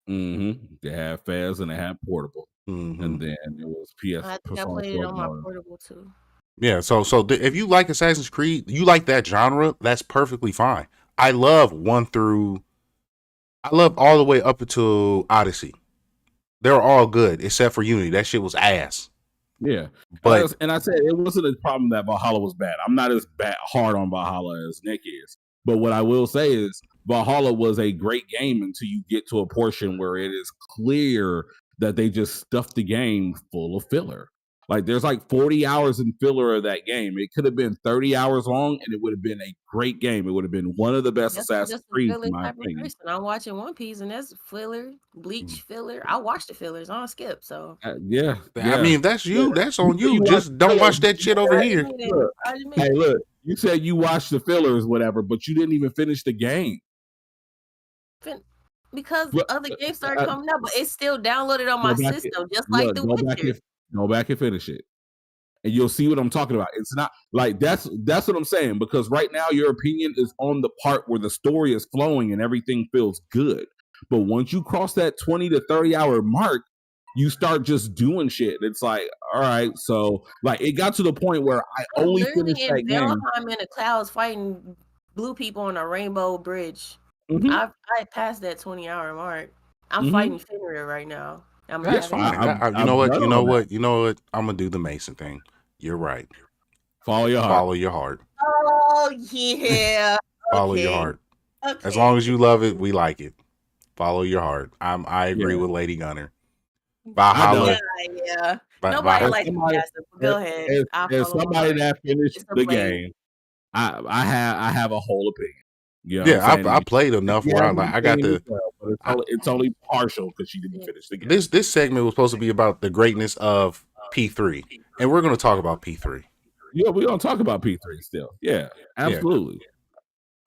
Mm-hmm. They had FAS and they had portable, Mm-hmm. and then it was PS. I think I played it on my portable too. Yeah, so if you like Assassin's Creed, you like that genre, that's perfectly fine. I love all the way up until Odyssey. They're all good except for Unity. That shit was ass. Yeah, But and I said it wasn't a problem that Valhalla was bad. I'm not as hard on Valhalla as Nick is, but what I will say is Valhalla was a great game until you get to a portion where it is clear that they just stuffed the game full of filler. Like there's like 40 hours in filler of that game. It could have been 30 hours long, and it would have been a great game. It would have been one of the best Assassin's Creed, in my opinion. I'm watching One Piece, and that's filler, Bleach filler. I watch the fillers on skip. So yeah. I mean, that's you. That's on you. Just don't watch that shit over here. Hey, look, you said you watched the fillers, whatever, but you didn't even finish the game. Because other games started coming up, but it's still downloaded on my system, just like The Witcher. Go back and finish it, and you'll see what I'm talking about. It's not like that's what I'm saying, because right now your opinion is on the part where the story is flowing and everything feels good. But once you cross that 20 to 30 hour mark, you start just doing shit. It's like, all right, so like it got to the point where I only finished that game. I'm in the clouds fighting blue people on a rainbow bridge. Mm-hmm. I passed that 20-hour mark. I'm fighting Fenrir right now. That's fine. You know what? I'm gonna do the Mason thing. You're right. Follow your heart. Oh yeah. Follow your heart. Okay. As long as you love it, we like it. Follow your heart. I agree with Lady Gunner. Valhalla. Yeah. Nobody likes the Go ahead. As somebody that finished the game, I have a whole opinion. You know I played enough where I got the. It's only partial because she didn't finish the game. This segment was supposed to be about the greatness of P3, and we're going to talk about P3. Yeah, we're going to talk about P3 still. Yeah, absolutely. Yeah.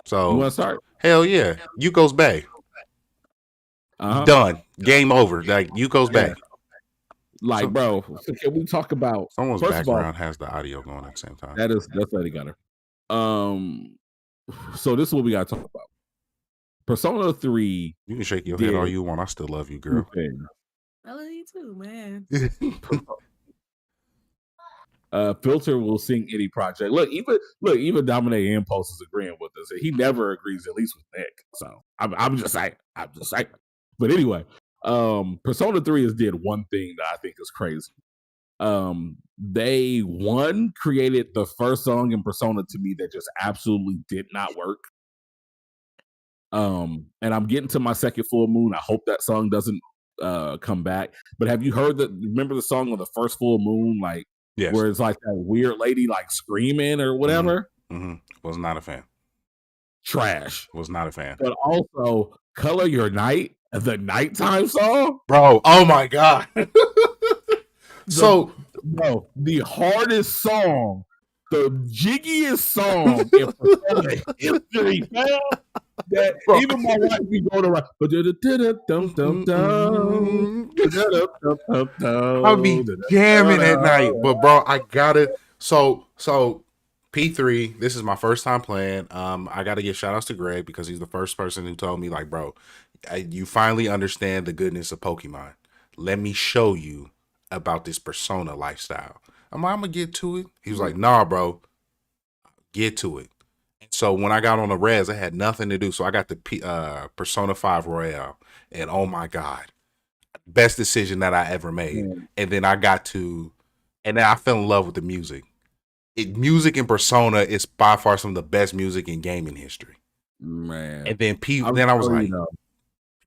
So you want to start? Hell yeah, Yuko's Bay. Done. Game over. Like Yuko's Bay. Like, bro, can we talk about someone's background has the audio going at the same time? That's Lady Gunner. So this is what we got to talk about. Persona 3. You can shake your head all you want. I still love you, girl. I love you too, man. Filter will sing any project. Look, even Dominic Impulse is agreeing with us. He never agrees, at least with Nick. So I'm just saying. But anyway, Persona 3 has did one thing that I think is crazy. They created the first song in Persona to me that just absolutely did not work. And I'm getting to my second full moon. I hope that song doesn't come back. But have you heard remember the song on the first full moon, like where it's like that weird lady like screaming or whatever? Was not a fan. Trash. Was not a fan. But also, Color Your Night, the nighttime song, bro. Oh my god. So, the hardest song, the jiggiest song in Persona history, man. That bro. even my wife be going around. I'll be jamming at night, but bro, I got it. So P3. This is my first time playing. I got to give shout outs to Greg because he's the first person who told me, like, bro, you finally understand the goodness of Pokemon. Let me show you about this Persona lifestyle. I'm gonna get to it. He was like, nah, bro, get to it. So when I got on the res, I had nothing to do. So I got the Persona 5 Royale, and oh my god, best decision that I ever made. And then I fell in love with the music. Music in Persona is by far some of the best music in gaming history. Man. And then then I was like,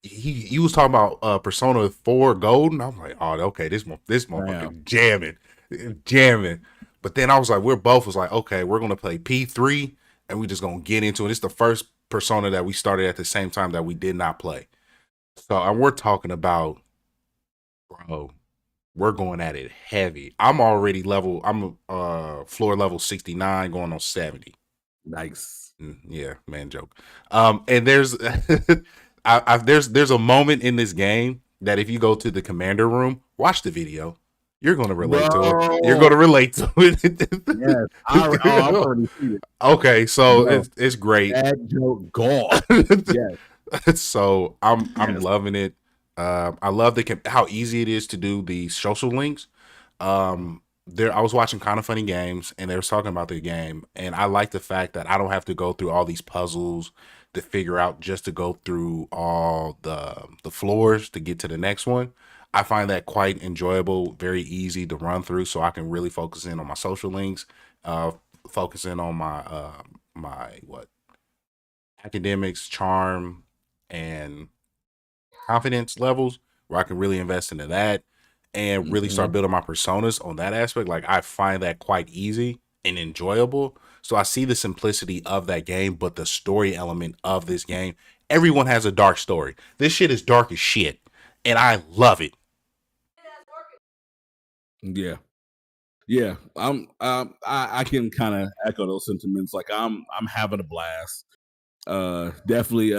he was talking about Persona 4 Gold, and I'm like, oh, okay, this motherfucker jamming. But then I was like, was like, okay, we're gonna play P3, and we just gonna get into it. It's the first Persona that we started at the same time that we did not play. So and we're talking about, bro, we're going at it heavy. I'm already floor level 69, going on 70. Nice. Yeah, man, joke. And there's there's a moment in this game that if you go to the commander room, watch the video. You're going to relate to it. You're going to relate to it. Yes, I've already seen it. Okay, so it's great. That joke gone. Yes. So I'm loving it. I love how easy it is to do the social links. I was watching Kind of Funny Games, and they were talking about the game, and I like the fact that I don't have to go through all these puzzles to figure out just to go through all the floors to get to the next one. I find that quite enjoyable, very easy to run through, so I can really focus in on my social links, focus in on my academics, charm, and confidence levels, where I can really invest into that and really start building my personas on that aspect. Like, I find that quite easy and enjoyable. So I see the simplicity of that game, but the story element of this game, everyone has a dark story. This shit is dark as shit, and I love it. Yeah. I can kind of echo those sentiments. Like, I'm having a blast. Definitely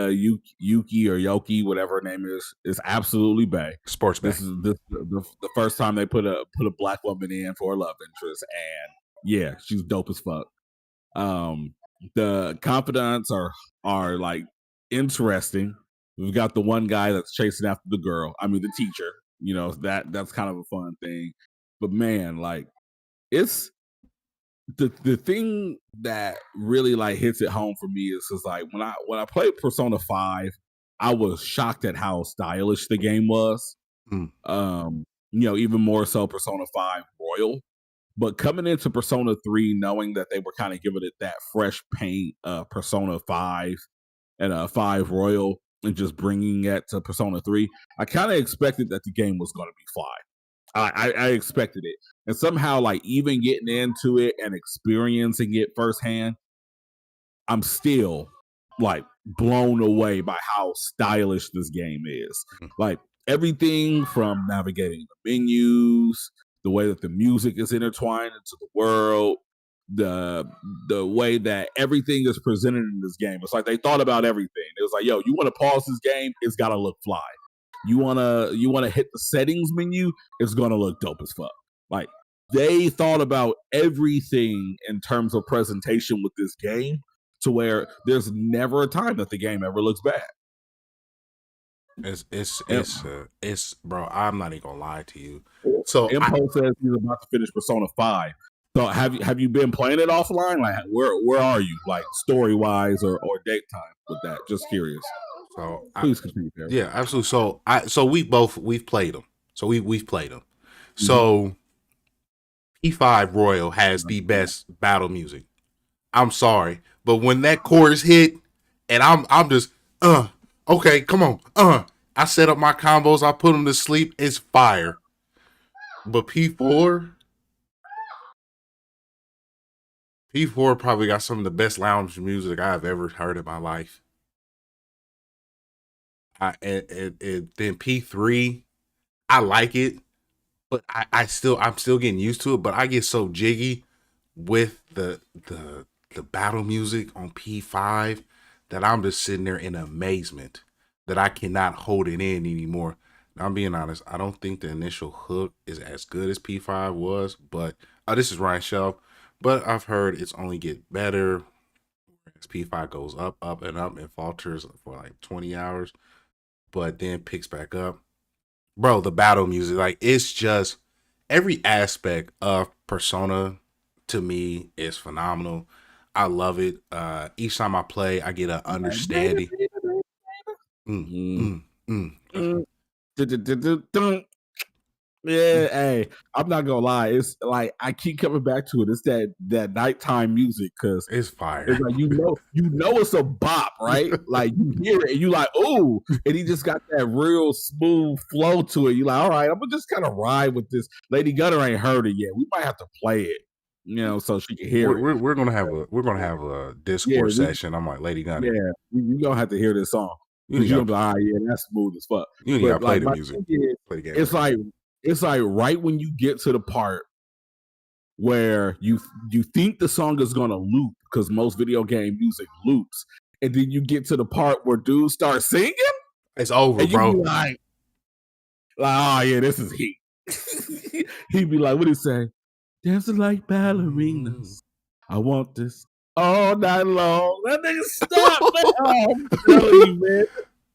Yuki or Yoki, whatever her name is absolutely bae. Sports bae. This is the first time they put a black woman in for a love interest, and yeah, she's dope as fuck. The confidants are like interesting. We've got the one guy that's chasing after the girl. I mean, the teacher. You know, that's kind of a fun thing. But man, like, it's the thing that really like hits it home for me is like when I played Persona 5, I was shocked at how stylish the game was. You know, even more so Persona 5 Royal. But coming into Persona 3, knowing that they were kind of giving it that fresh paint, Persona 5 and 5 Royal, and just bringing it to Persona 3, I kind of expected that the game was going to be fly. I expected it. And somehow, like, even getting into it and experiencing it firsthand, I'm still, like, blown away by how stylish this game is. Like, everything from navigating the menus, the way that the music is intertwined into the world, the way that everything is presented in this game. It's like they thought about everything. It was like, yo, you want to pause this game? It's got to look fly. You wanna hit the settings menu, it's gonna look dope as fuck. Like, they thought about everything in terms of presentation with this game, to where there's never a time that the game ever looks bad. It's bro, I'm not even gonna lie to you. So Impulse says he's about to finish Persona 5. So have you been playing it offline? Like, where are you, like, story wise or date time with that? Just curious. So please continue, Perry. Yeah, absolutely. So we've played them. So we've played them. So P5 Royal has the best battle music. I'm sorry, but when that chorus hit, and I'm just okay, come on, I set up my combos, I put them to sleep. It's fire. But P4, P4 probably got some of the best lounge music I've ever heard in my life. And then P3, I like it, but I'm still getting used to it. But I get so jiggy with the battle music on P5 that I'm just sitting there in amazement that I cannot hold it in anymore. Now, I'm being honest, I don't think the initial hook is as good as P5 was, but this is Ryan Shelf, but I've heard it's only get better as P5 goes up, and falters for like 20 hours, but then picks back up. Bro, the battle music, like, it's just every aspect of Persona to me is phenomenal. I love it. Each time I play, I get an understanding. Yeah, hey, I'm not gonna lie. It's like I keep coming back to it. It's that nighttime music because It's fire. it's like you know it's a bop, right? Like you hear it and you like, oh, and he just got that real smooth flow to it. You like, all right, I'm gonna just kind of ride with this. Lady Gunner ain't heard it yet. We might have to play it, so she can hear it. We're gonna have a Discord session. I'm like, Lady Gunner. Yeah, you gonna have to hear this song. You're gonna be like, all right, yeah, that's smooth as fuck. You gotta play the music. Play the game. It's like right when you get to the part where you think the song is gonna loop because most video game music loops, and then you get to the part where dudes start singing. It's over, and bro. Be like, oh yeah, this is heat. He'd be like, what did he say? Dancing like ballerinas. I want this all night long. That nigga stop, man. Oh, I'm telling you, man.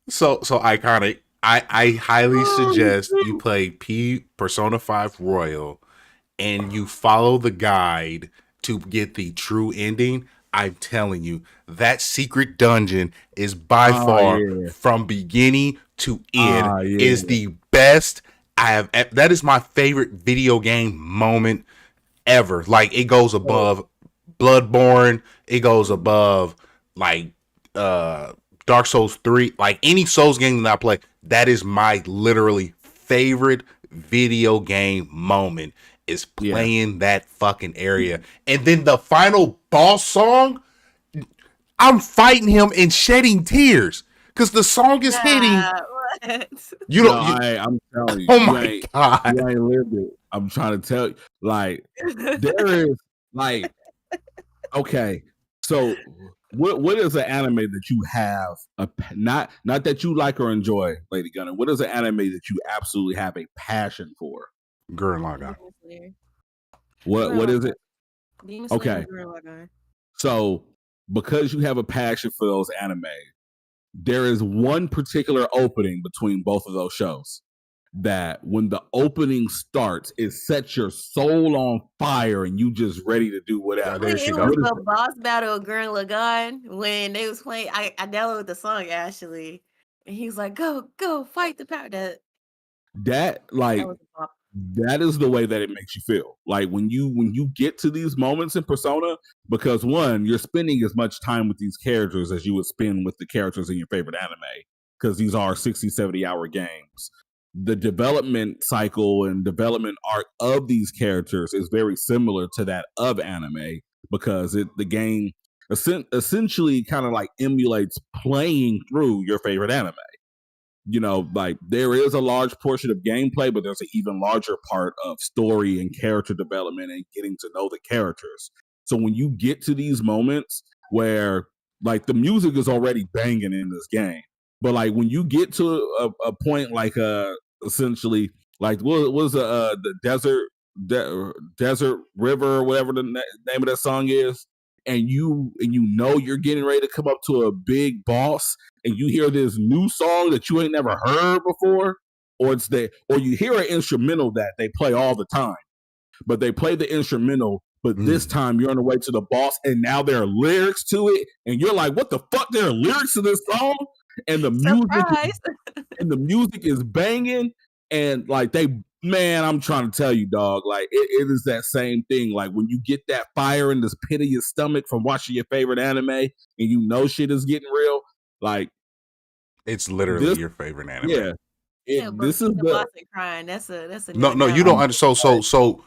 So iconic. I highly suggest you play Persona 5 Royal and you follow the guide to get the true ending. I'm telling you, that secret dungeon is by far from beginning to end is the best I have. That is my favorite video game moment ever. Like, it goes above Bloodborne. It goes above like Dark Souls 3, like any Souls game that I play, that is my literally favorite video game moment is playing that fucking area. And then the final boss song, I'm fighting him and shedding tears because the song is hitting. What? You don't. I'm telling you. Oh my God. You ain't lived it. I'm trying to tell you. Like, there is like, okay, so what is an anime that you have not that you like or enjoy, Lady Gunner? What is an anime that you absolutely have a passion for? Gurren Lagann. What is it? Okay. So because you have a passion for those anime, there is one particular opening between both of those shows that when the opening starts, it sets your soul on fire and you just ready to do whatever. It was the boss battle of Gurren Lagann when they was playing. I downloaded the song actually, and he's like, "Go, fight the power." That is the way that it makes you feel. Like when you get to these moments in Persona, because one, you're spending as much time with these characters as you would spend with the characters in your favorite anime, because these are 60, 70-hour games. The development cycle and development arc of these characters is very similar to that of anime, because the game essentially kind of like emulates playing through your favorite anime. Like there is a large portion of gameplay, but there's an even larger part of story and character development and getting to know the characters. So when you get to these moments where like the music is already banging in this game, but like when you get to a point like essentially like what was the desert river or whatever the name of that song is, and you know you're getting ready to come up to a big boss, and you hear this new song that you ain't never heard before, or you hear an instrumental that they play all the time, but they play the instrumental, but this time you're on the way to the boss, and now there are lyrics to it, and you're like, what the fuck? There are lyrics to this song, and the music is banging, and like I'm trying to tell you, dog, like it is that same thing. Like when you get that fire in this pit of your stomach from watching your favorite anime, and you know shit is getting real, like it's literally your favorite anime. Yeah, Yeah, bro, This is eating the the box and crying. That's a No, no no, you no. don't I'm understand. So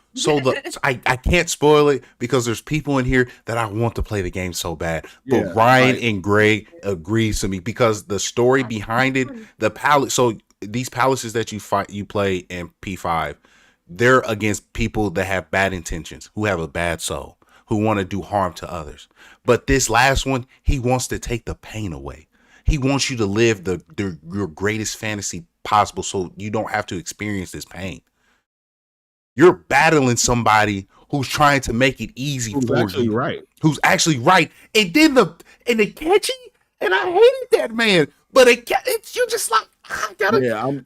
I can't spoil it because there's people in here that I want to play the game so bad. But yeah, Ryan like and Greg agrees to me because the story I behind it, agree. the palace. So these palaces that you play in P5, they're against people that have bad intentions, who have a bad soul, who want to do harm to others. But this last one, he wants to take the pain away. He wants you to live your greatest fantasy possible, so you don't have to experience this pain. You're battling somebody who's trying to make it easy who's for actually you, right. who's actually right. And then the catchy, and I hated that man. But it's you're just like I gotta. Yeah, I'm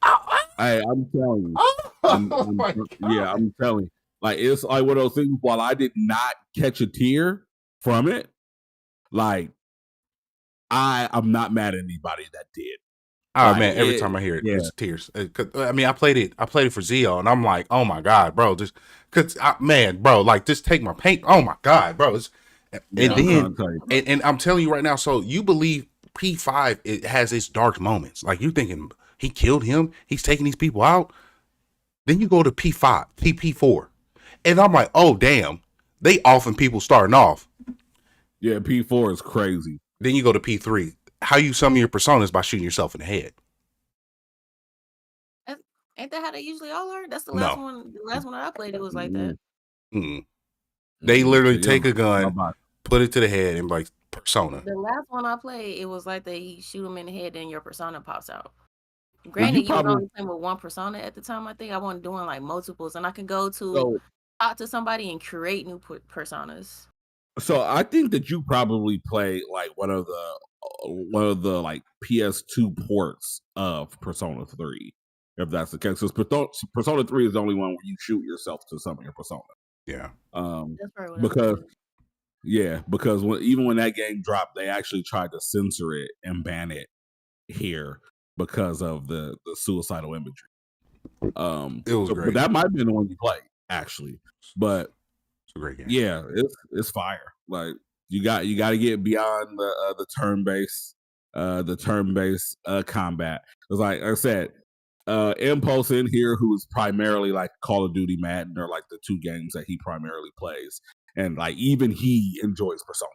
telling you. Oh my Yeah, god! I'm telling you. Like it's like one of those things. While I did not catch a tear from it, like I'm not mad at anybody that did. Oh Like man, every time I hear it, yeah, it's tears. I mean, I played it for Zio, and I'm like, oh my god, bro, just man, bro, like just take my paint. Oh my god, bro. yeah. And I'm then trying to tell you. and I'm telling you right now, so you believe P5 it has its dark moments. Like you thinking he killed him, he's taking these people out. Then you go to P5, P4. And I'm like, oh damn, they often people starting off. Yeah, P4 is crazy. Then you go to P3. How you summon your personas by shooting yourself in the head. Ain't that how they usually all are? That's the last No. one. The last one that I played, it was like that. Mm-mm. They literally Yeah, take a my gun, bad. put it to the head, and like persona. The last one I played, it was like they shoot him in the head, then your persona pops out. Well, Granted, you was only playing with one persona at the time. I think I wasn't doing like multiples, and I can go to talk to somebody and create new personas. So I think that you probably play like one of the like PS2 ports of Persona 3, if that's the case. Because Persona 3 is the only one where you shoot yourself to summon your persona. Yeah. That's probably what Because I because even when that game dropped, they actually tried to censor it and ban it here because of the suicidal imagery. It was great. But that might have been the one you played, actually. But it's a great game. Yeah, it's fire. Like you got to get beyond the turn based combat. Because like I said, Impulse in here, who is primarily like Call of Duty, Madden, are like the two games that he primarily plays, and like even he enjoys Persona.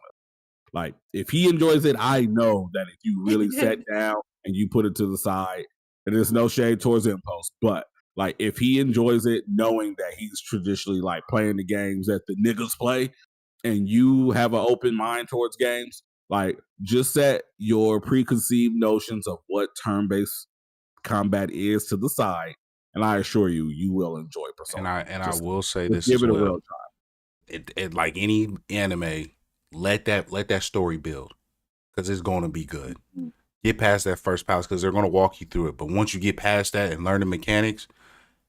Like if he enjoys it, I know that if you really sat down and you put it to the side, and there's no shade towards Impulse, but like if he enjoys it, knowing that he's traditionally like playing the games that the niggas play, and you have an open mind towards games, like just set your preconceived notions of what turn-based combat is to the side, and I assure you, you will enjoy Persona. I will say this give as it well. a real try. It like any anime, let that story build because it's going to be good. Get past that first palace because they're going to walk you through it. But once you get past that and learn the mechanics,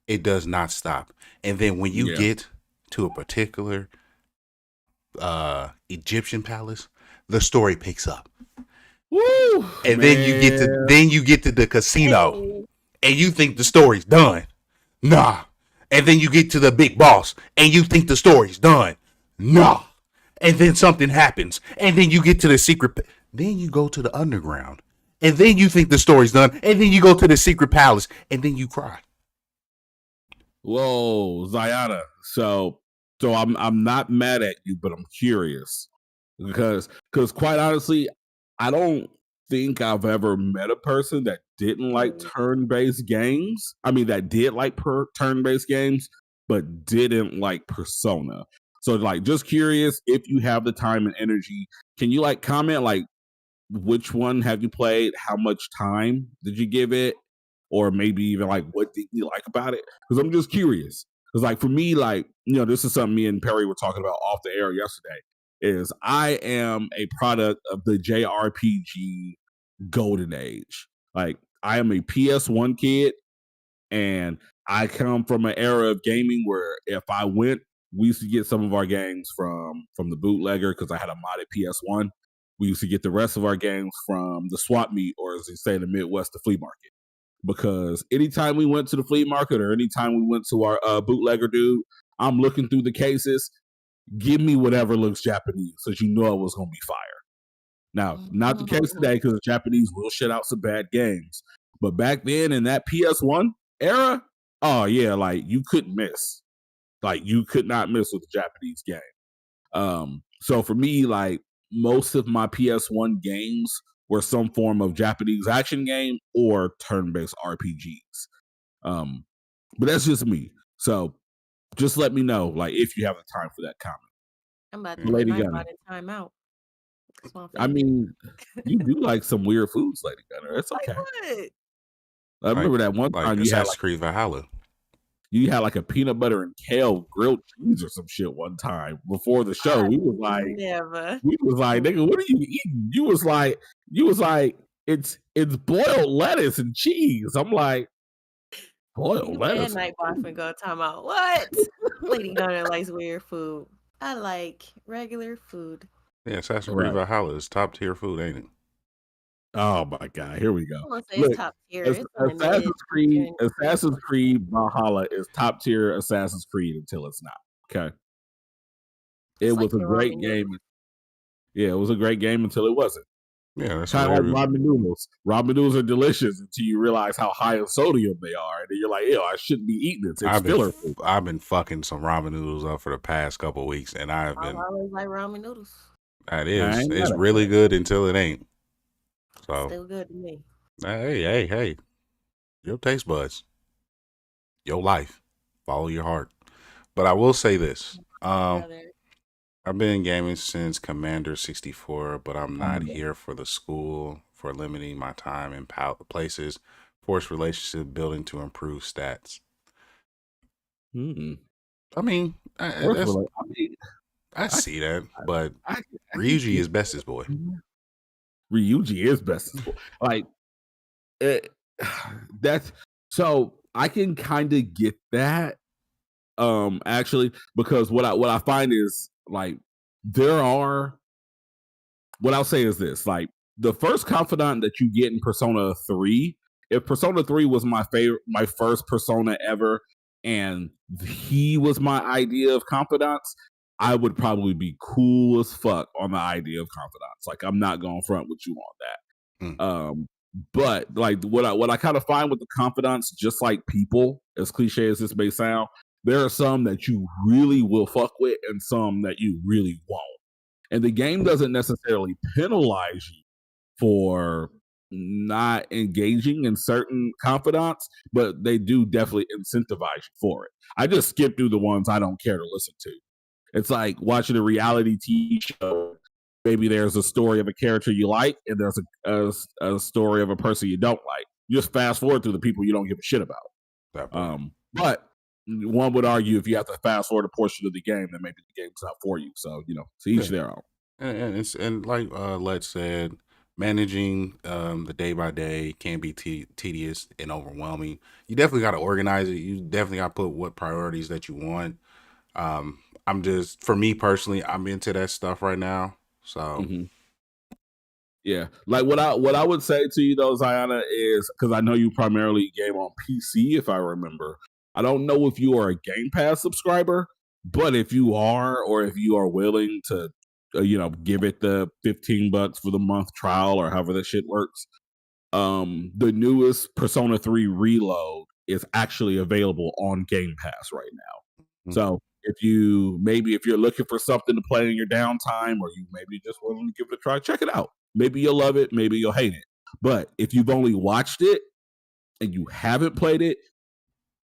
it does not stop. And then when you get to a particular Egyptian palace, the story picks up. Woo! And then you get to the casino, and you think the story's done. Nah. And then you get to the big boss, and you think the story's done. Nah. And then something happens, and then you get to the secret. Then you go to the underground, and then you think the story's done, and then you go to the secret palace, and then you cry. Whoa, Zayana. So I'm not mad at you, but I'm curious because quite honestly, I don't think I've ever met a person that didn't like turn-based games. I mean, that did like turn-based games, but didn't like Persona. So, like, just curious if you have the time and energy, can you like comment like which one have you played? How much time did you give it? Or maybe even like what did you like about it? Because I'm just curious. Because like for me, like, this is something me and Perry were talking about off the air yesterday, is I am a product of the JRPG golden age. Like I am a PS1 kid, and I come from an era of gaming where if I went, we used to get some of our games from the bootlegger because I had a modded PS1. We used to get the rest of our games from the swap meet, or as they say in the Midwest, the flea market. Because anytime we went to the flea market or anytime we went to our bootlegger dude, I'm looking through the cases. Give me whatever looks Japanese, so you know it was going to be fire. Now, not the case today because the Japanese will shit out some bad games. But back then in that PS1 era, oh yeah, like you couldn't miss. Like you could not miss with the Japanese game. So for me, like most of my PS1 games were some form of Japanese action game or turn-based RPGs. But that's just me. So just let me know, like, if you have the time for that comment. I'm about to Yeah. put Lady my Gunner. in timeout. That's my I favorite. mean, you do like some weird foods, Lady Gunner. It's Like okay. what? I remember that one Like time you had Assassin's Creed Valhalla. like a peanut butter and kale grilled cheese or some shit one time before the show. I We was like, never. nigga, what are you eating? You was like, it's boiled lettuce and cheese. I'm like, boiled You lettuce. and Nightbot finna go time out. What? Lady Gunner likes weird food. I like regular food. Yeah, Assassin's Creed Right. Valhalla is top tier food, ain't it? Oh my god, here we go. I won't say Look, it's top tier. It's on the Assassin's mid. Creed, Assassin's Creed Valhalla is top tier Assassin's Creed until it's not. Okay. It It's was like a your great ramen game. Yeah, it was a great game until it wasn't. Yeah, that's Kind what of like ramen noodles. Ramen noodles are delicious until you realize how high in sodium they are, and then you're like, "Ew, I shouldn't be eating this. It's filler food." I've been fucking some ramen noodles up for the past couple of weeks, and I've I been. always like ramen noodles. That I is, ain't it's mad at really good until it ain't. So Still good to me. hey, your taste buds, your life, follow your heart. But I will say this: Brother. I've been gaming since Commander 64, but I'm not yeah. here for the school, for limiting my time in places, forced relationship building to improve stats. I mean, I see that, but Ryuji is bestest boy. Ryuji is bestest boy. Like, that's so I can kind of get that. Actually, because what I find is like there are. What I'll say is this: like the first confidant that you get in Persona 3. If Persona 3 was my first Persona ever, and he was my idea of confidants, I would probably be cool as fuck on the idea of confidants. Like I'm not going front with you on that. But like what I kind of find with the confidants, just like people, as cliche as this may sound, there are some that you really will fuck with, and some that you really won't. And the game doesn't necessarily penalize you for not engaging in certain confidants, but they do definitely incentivize you for it. I just skip through the ones I don't care to listen to. It's like watching a reality TV show. Maybe there's a story of a character you like, and there's a story of a person you don't like. You just fast forward through the people you don't give a shit about. But one would argue if you have to fast forward a portion of the game, then maybe the game's not for you. So, to each their own. And like Let's said, managing the day by day can be tedious and overwhelming. You definitely got to organize it. You definitely got to put what priorities that you want. For me personally, I'm into that stuff right now. So. Yeah, like what I would say to you though, Ziana, is because I know you primarily game on PC, if I remember. I don't know if you are a Game Pass subscriber, but if you are, or if you are willing to, give it the $15 for the month trial or however that shit works, the newest Persona 3 Reload is actually available on Game Pass right now. Mm-hmm. So if you're looking for something to play in your downtime, or you maybe just willing to give it a try, check it out. Maybe you'll love it, maybe you'll hate it. But if you've only watched it and you haven't played it,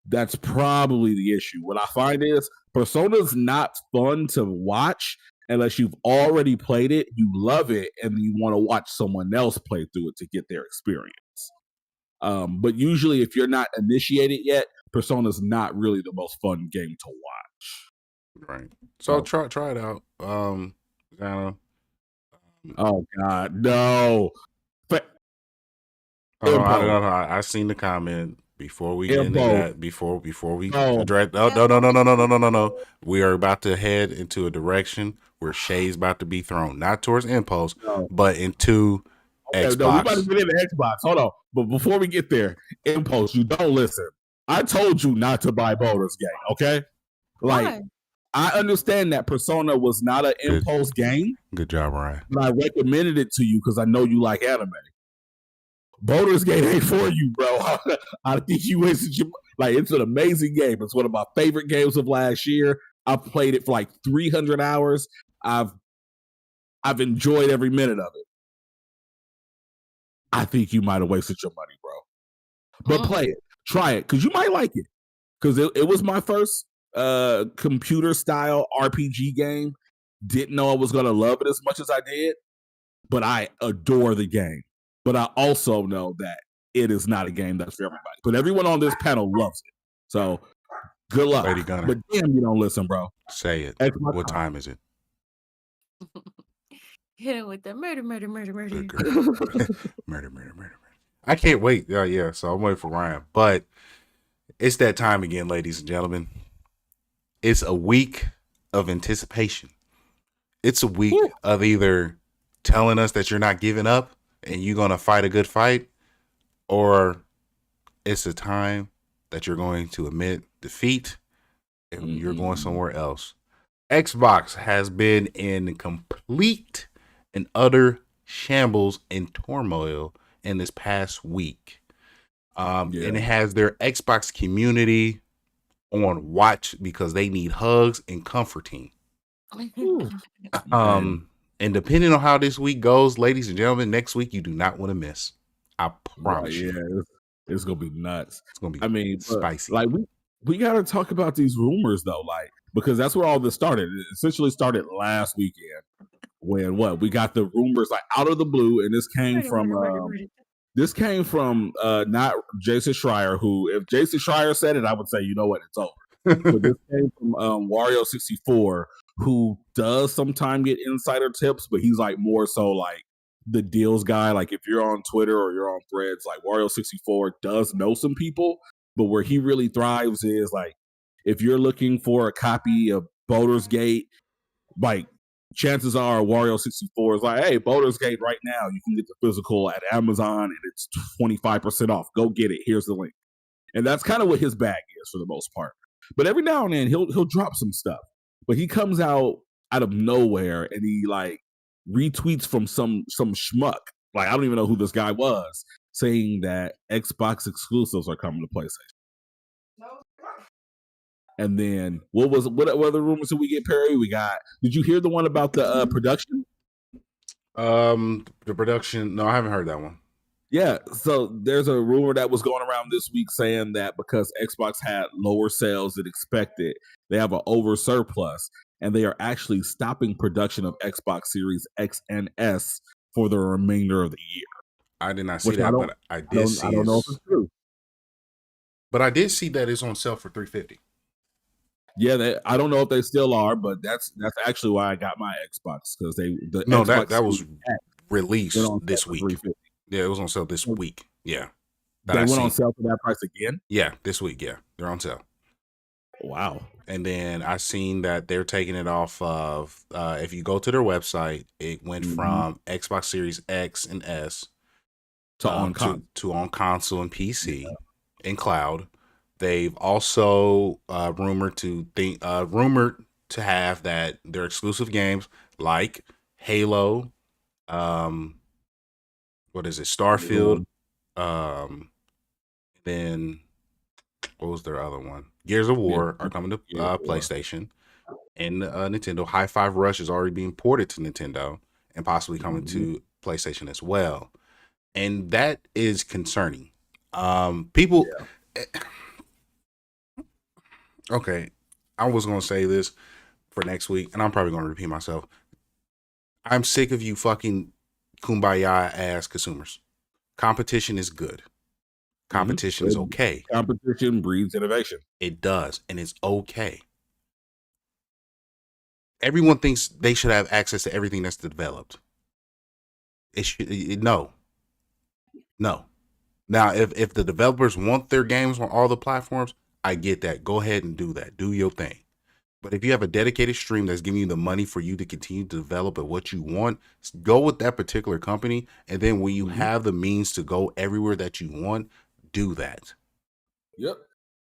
that's probably the issue. What I find is Persona's not fun to watch unless you've already played it, you love it, and you want to watch someone else play through it to get their experience. But usually if you're not initiated yet, Persona's not really the most fun game to watch. Right. So try it out. Oh God, no. I seen the comment before we get into that. Before we address. No. We are about to head into a direction where Shay's about to be thrown, not towards Impulse, but into Xbox. No, we about to get into Xbox. Hold on, but before we get there, Impulse, you don't listen. I told you not to buy Boulder's game. Okay, like. I understand that Persona was not an Impulse game. Good job, Ryan. But I recommended it to you because I know you like anime. Baldur's Gate ain't for you, bro. I think you wasted your it's an amazing game. It's one of my favorite games of last year. I've played it for like 300 hours. I've enjoyed every minute of it. I think you might have wasted your money, bro. But play it, try it, because you might like it. Because it was my first computer style RPG game. Didn't know I was gonna love it as much as I did, but I adore the game. But I also know that it is not a game that's for everybody. But everyone on this panel loves it. So good luck. Lady Gunner. But damn, you don't listen, bro. Say it. What time is it? Hit it with the murder. Murder. I can't wait. Yeah. So I'm waiting for Ryan. But it's that time again, ladies and gentlemen. It's a week of anticipation. It's a week of either telling us that you're not giving up and you're going to fight a good fight, or it's a time that you're going to admit defeat and you're going somewhere else. Xbox has been in complete and utter shambles and turmoil in this past week. And it has their Xbox community on watch because they need hugs and comforting. And depending on how this week goes, ladies and gentlemen, next week you do not want to miss. I promise you. Yeah, it's gonna be nuts. It's gonna be spicy. Like we gotta talk about these rumors though, because that's where all this started. It essentially started last weekend when we got the rumors out of the blue, and this came from not Jason Schreier, who if Jason Schreier said it, I would say, you know what, it's over. But this came from Wario64, who does sometimes get insider tips, but he's more so the deals guy. If you're on Twitter or you're on Threads, Wario64 does know some people, but where he really thrives is if you're looking for a copy of Baldur's Gate, chances are Wario64 is hey, Baldur's Gate right now, you can get the physical at Amazon and it's 25% off. Go get it. Here's the link. And that's kind of what his bag is for the most part. But every now and then he'll drop some stuff. But he comes out of nowhere and he retweets from some schmuck. I don't even know who this guy was, saying that Xbox exclusives are coming to PlayStation. And then what other rumors did we get, Perry? Did you hear the one about the production? The production, no, I haven't heard that one. Yeah, so there's a rumor that was going around this week saying that because Xbox had lower sales than expected, they have an over surplus, and they are actually stopping production of Xbox Series X and S for the remainder of the year. I did not see that, but I did see. I don't know if it's true. But I did see that it's on sale for $350. Yeah, I don't know if they still are, but that's actually why I got my Xbox, because that was released this week. Yeah, it was on sale this week. Yeah. They went on sale for that price again? Yeah, this week. Yeah, they're on sale. Wow. And then I seen that they're taking it off of, if you go to their website, it went from Xbox Series X and S to on console and PC and cloud. They've also rumored to have that their exclusive games like Halo, Starfield, then what was their other one? Gears of War are coming to PlayStation, and Nintendo. High Five Rush is already being ported to Nintendo and possibly coming to PlayStation as well, and that is concerning. People. Okay, I was going to say this for next week, and I'm probably going to repeat myself. I'm sick of you fucking kumbaya ass consumers. Competition is good. Competition is okay. Competition breeds innovation. It does, and it's okay. Everyone thinks they should have access to everything that's developed. No. Now, if the developers want their games on all the platforms, I get that. Go ahead and do that. Do your thing. But if you have a dedicated stream that's giving you the money for you to continue to develop at what you want, go with that particular company. And then when you have the means to go everywhere that you want, do that. Yep.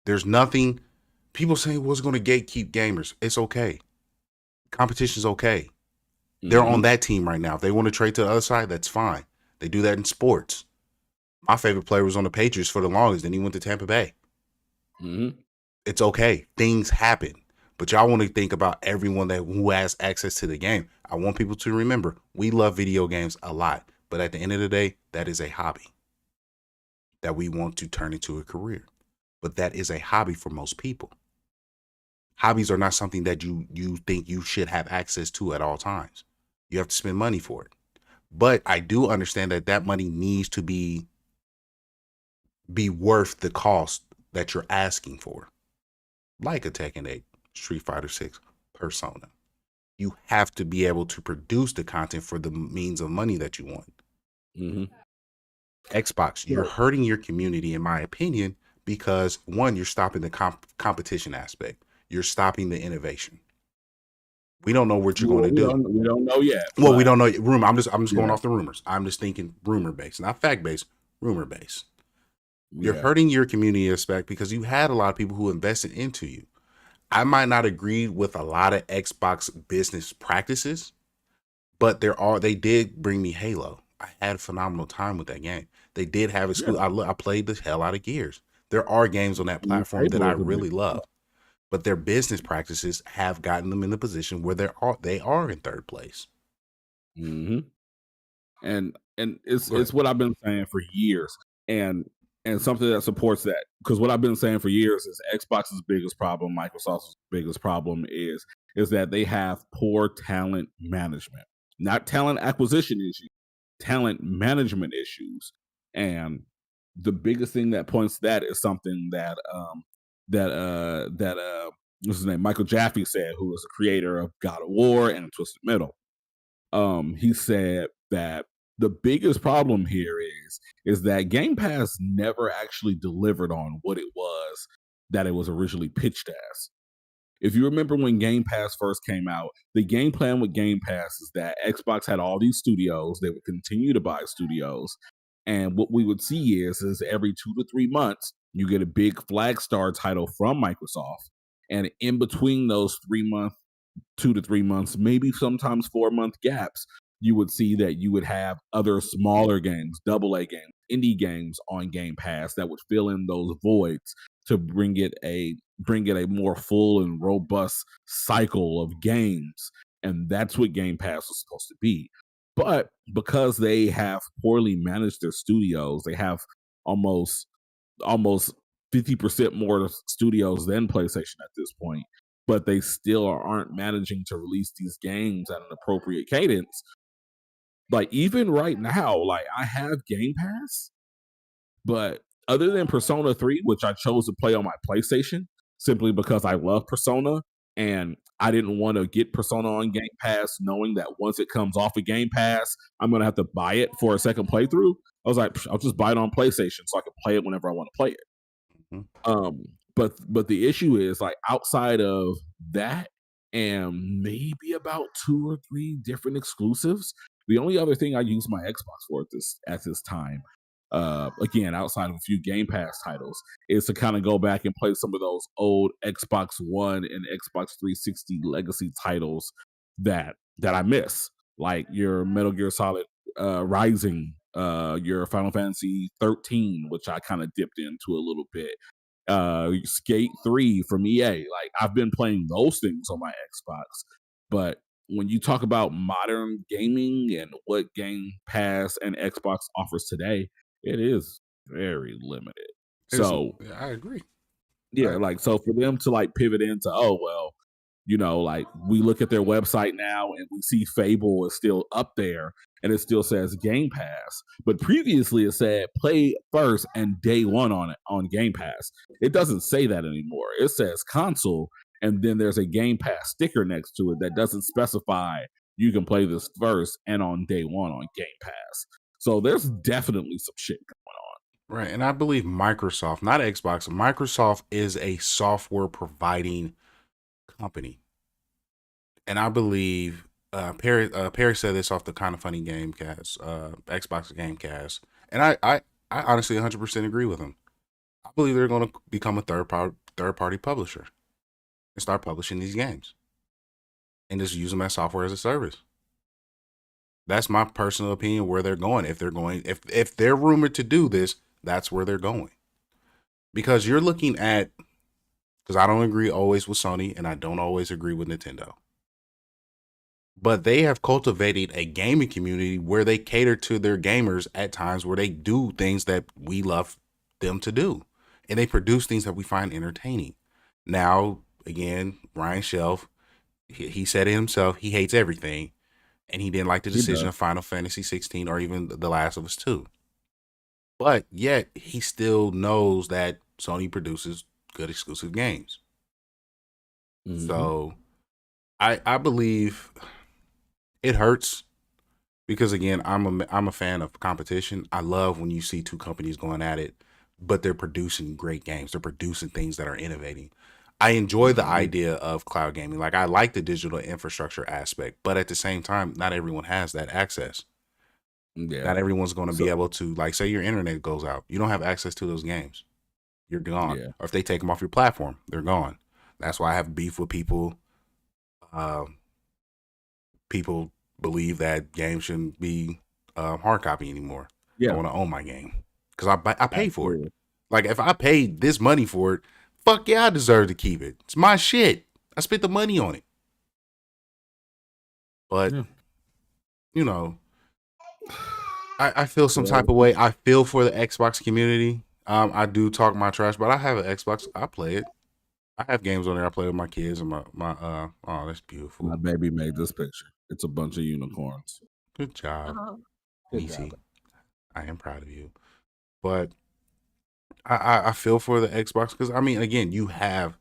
There's nothing. People say, what's going to gatekeep gamers? It's okay. Competition is okay. They're on that team right now. If they want to trade to the other side, that's fine. They do that in sports. My favorite player was on the Patriots for the longest. Then he went to Tampa Bay. Mm-hmm. It's okay. Things happen. But y'all want to think about everyone who has access to the game. I want people to remember we love video games a lot. But at the end of the day, that is a hobby that we want to turn into a career. But that is a hobby for most people. Hobbies are not something that you think you should have access to at all times. You have to spend money for it. But I do understand that money needs to be worth the cost that you're asking for. Like a Tekken 8, Street Fighter 6, Persona. You have to be able to produce the content for the means of money that you want. Mm-hmm. Xbox, you're hurting your community, in my opinion, because one, you're stopping the competition aspect. You're stopping the innovation. We don't know what you're going to do. We don't know yet. Well, we don't know. Rumor. I'm just going off the rumors. I'm just thinking rumor based, not fact based. Rumor based. You're hurting your community aspect because you had a lot of people who invested into you. I might not agree with a lot of Xbox business practices, but they did bring me Halo. I had a phenomenal time with that game. They did have exclusive. I played the hell out of Gears. There are games on that platform that I really love, but their business practices have gotten them in the position where they are in third place. Mm-hmm. And it's what I've been saying for years, and something that supports that, because what I've been saying for years is Xbox's biggest problem, Microsoft's biggest problem is that they have poor talent management, not talent acquisition issues, talent management issues. And the biggest thing that points to that is something that what's his name, Michael Jaffe said, who was the creator of God of War and Twisted Metal. He said that the biggest problem here is that Game Pass never actually delivered on what it was that it was originally pitched as. If you remember when Game Pass first came out, the game plan with Game Pass is that Xbox had all these studios. They would continue to buy studios. And what we would see is every 2 to 3 months, you get a big flag star title from Microsoft. And in between those 2 to 3 months, maybe sometimes 4-month gaps, you would see that you would have other smaller games, AA games, indie games on Game Pass that would fill in those voids to bring it a more full and robust cycle of games. And that's what Game Pass was supposed to be. But because they have poorly managed their studios, they have almost 50% more studios than PlayStation at this point, but they still aren't managing to release these games at an appropriate cadence. Like, even right now, like, I have Game Pass, but other than Persona 3, which I chose to play on my PlayStation simply because I love Persona, and I didn't want to get Persona on Game Pass knowing that once it comes off of Game Pass, I'm going to have to buy it for a second playthrough. I was like, I'll just buy it on PlayStation so I can play it whenever I want to play it. Mm-hmm. But the issue is, like, outside of that and maybe about 2 or 3 different exclusives, the only other thing I use my Xbox for at this time, again, outside of a few Game Pass titles, is to kind of go back and play some of those old Xbox One and Xbox 360 legacy titles that I miss, like your Metal Gear Solid Rising, your Final Fantasy 13, which I kind of dipped into a little bit. Skate 3 from EA. Like, I've been playing those things on my Xbox, but when you talk about modern gaming and what Game Pass and Xbox offers today, it is very limited. So I agree. Yeah, like, so for them to like pivot into, oh well, you know, like, we look at their website now and we see Fable is still up there and it still says Game Pass, but previously it said play first and day one on Game Pass. It doesn't say that anymore. It says console, and then there's a Game Pass sticker next to it that doesn't specify you can play this first and on day one on Game Pass. So there's definitely some shit going on. Right. And I believe Microsoft, not Xbox, Microsoft is a software providing company. And I believe Perry said this off the Kind of Funny Gamecast, Xbox Gamecast. And I honestly 100% agree with him. I believe they're going to become a third party publisher and start publishing these games and just use them as software as a service. That's my personal opinion where they're going. If they're rumored to do this, that's where they're going. Because you're looking at, because I don't agree always with Sony and I don't always agree with Nintendo. But they have cultivated a gaming community where they cater to their gamers at times where they do things that we love them to do. And they produce things that we find entertaining. Now, again, Ryan Shelf, he said it himself, he hates everything. And he didn't like the decision of Final Fantasy 16 or even The Last of Us 2. But yet, he still knows that Sony produces good exclusive games. Mm-hmm. So, I believe it hurts because, again, I'm a fan of competition. I love when you see two companies going at it, but they're producing great games. They're producing things that are innovating. I enjoy the idea of cloud gaming. Like, I like the digital infrastructure aspect, but at the same time, not everyone has that access. Yeah. Not everyone's going to be able to, like, say your internet goes out. You don't have access to those games. You're gone. Yeah. Or if they take them off your platform, they're gone. That's why I have beef with people. People believe that games shouldn't be hard copy anymore. Yeah. I want to own my game because I pay for it. Like, if I paid this money for it, fuck yeah, I deserve to keep it. It's my shit. I spent the money on it. But, you know, I feel some type of way. I feel for the Xbox community. I do talk my trash, but I have an Xbox. I play it. I have games on there. I play with my kids and my oh, that's beautiful. My baby made this picture. It's a bunch of unicorns. Good job. Good job. I am proud of you. But I feel for the Xbox because, I mean, again, you have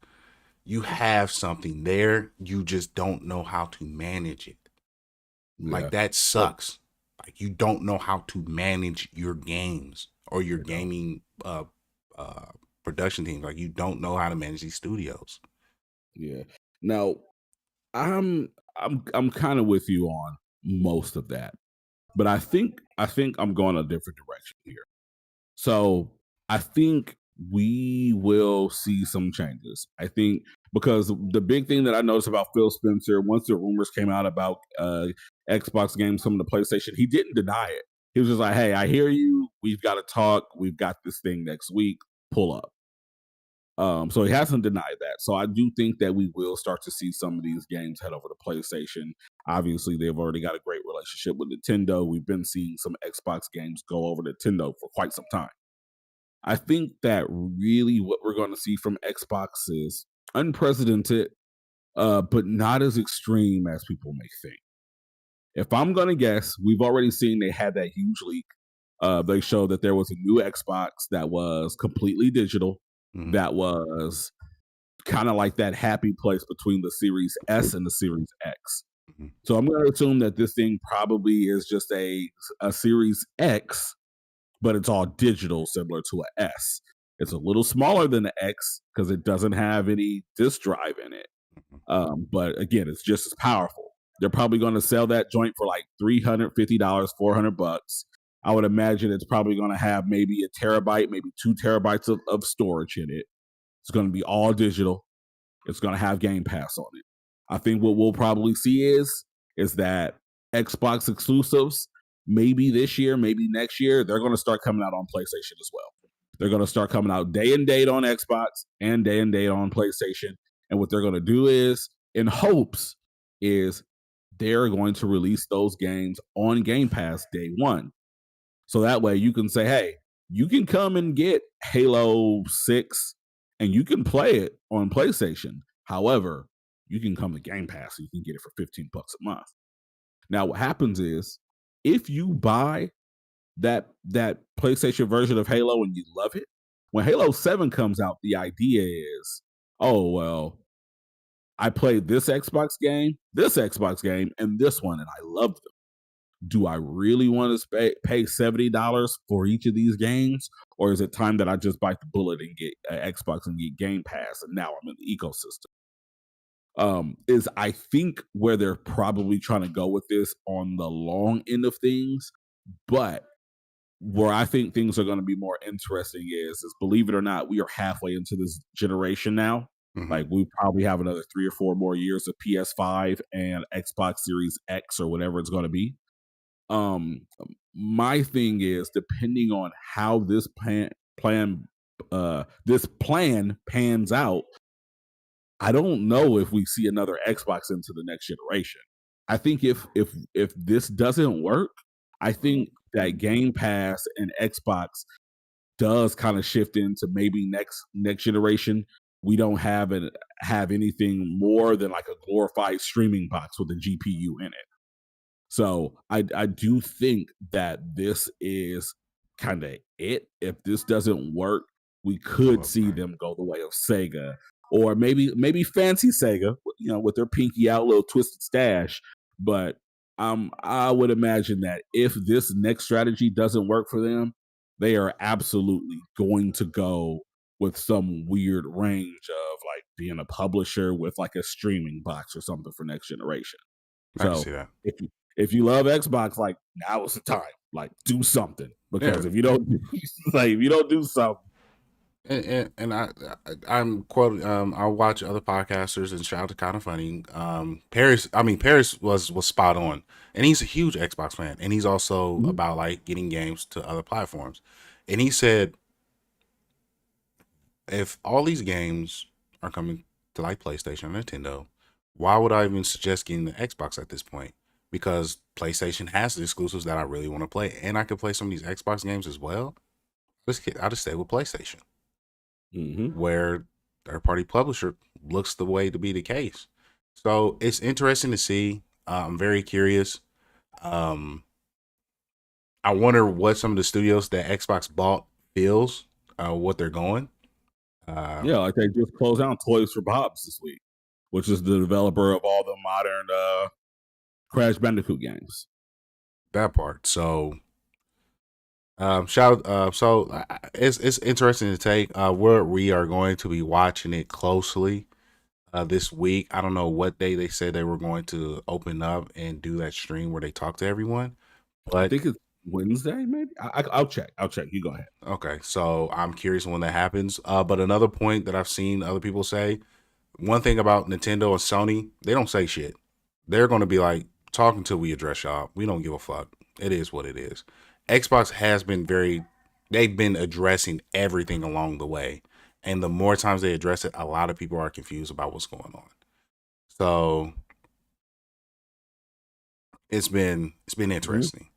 something there. You just don't know how to manage it. Yeah. Like, that sucks. Like, you don't know how to manage your games or your gaming production teams. Like, you don't know how to manage these studios. Yeah. Now, I'm kind of with you on most of that, but I think I'm going a different direction here. So I think we will see some changes. I think because the big thing that I noticed about Phil Spencer, once the rumors came out about Xbox games coming to PlayStation, he didn't deny it. He was just like, hey, I hear you. We've got to talk. We've got this thing next week. Pull up. So he hasn't denied that. So I do think that we will start to see some of these games head over to PlayStation. Obviously, they've already got a great relationship with Nintendo. We've been seeing some Xbox games go over to Nintendo for quite some time. I think that really what we're going to see from Xbox is unprecedented, but not as extreme as people may think. If I'm going to guess, we've already seen they had that huge leak. They showed that there was a new Xbox that was completely digital. Mm-hmm. That was kind of like that happy place between the Series S and the Series X. Mm-hmm. So I'm going to assume that this thing probably is just a Series X, but it's all digital, similar to an S. It's a little smaller than the X because it doesn't have any disk drive in it. But again, it's just as powerful. They're probably going to sell that joint for like $350, $400. I would imagine it's probably going to have maybe a terabyte, maybe 2 terabytes of storage in it. It's going to be all digital. It's going to have Game Pass on it. I think what we'll probably see is that Xbox exclusives, maybe this year, maybe next year, they're going to start coming out on PlayStation as well. They're going to start coming out day and date on Xbox and day and date on PlayStation. And what they're going to do is, in hopes, is they're going to release those games on Game Pass day one. So that way you can say, hey, you can come and get Halo 6 and you can play it on PlayStation. However, you can come to Game Pass and you can get it for $15 a month. Now, what happens is if you buy that PlayStation version of Halo and you love it, when Halo 7 comes out, the idea is, oh, well, I played this Xbox game, and this one, and I loved them. Do I really want to pay $70 for each of these games? Or is it time that I just bite the bullet and get Xbox and get Game Pass, and now I'm in the ecosystem? Is I think where they're probably trying to go with this on the long end of things, but where I think things are going to be more interesting is believe it or not, we are halfway into this generation now. Mm-hmm. Like we probably have another 3 or 4 more years of PS5 and Xbox Series X or whatever it's going to be. Um, my thing is, depending on how this this plan pans out, I don't know if we see another Xbox into the next generation. I think if this doesn't work, I think that Game Pass and Xbox does kind of shift into maybe next generation. We don't have anything more than like a glorified streaming box with a GPU in it. So I do think that this is kind of it. If this doesn't work, we could see them go the way of Sega, or maybe fancy Sega, with their pinky out, little twisted stash. But I would imagine that if this next strategy doesn't work for them, they are absolutely going to go with some weird range of like being a publisher with like a streaming box or something for next generation. I can So see that. if you love Xbox, like now is the time. Like do something, because Yeah. if you don't do something, And I'm quoting. I watch other podcasters and shout out to Kind of Funny. Paris was spot on, and he's a huge Xbox fan, and he's also about like getting games to other platforms. And he said, if all these games are coming to like PlayStation or Nintendo, why would I even suggest getting the Xbox at this point? Because PlayStation has the exclusives that I really want to play, and I can play some of these Xbox games as well. I'll just stay with PlayStation, where third-party publisher looks the way to be the case. So it's interesting to see. I'm very curious. I wonder what some of the studios that Xbox bought feels, what they're going. yeah, like they just closed down Toys for Bob's this week, which is the developer of all the modern Crash Bandicoot games. That part. So it's interesting to take. We are going to be watching it closely this week. I don't know what day they said they were going to open up and do that stream where they talk to everyone, but I think it's Wednesday, maybe. I'll check. You go ahead. Okay, so I'm curious when that happens. But another point that I've seen other people say, one thing about Nintendo and Sony, they don't say shit. They're going to be like, talk until we address y'all. We don't give a fuck. It is what it is. Xbox has been they've been addressing everything along the way. And the more times they address it, a lot of people are confused about what's going on. So it's been interesting.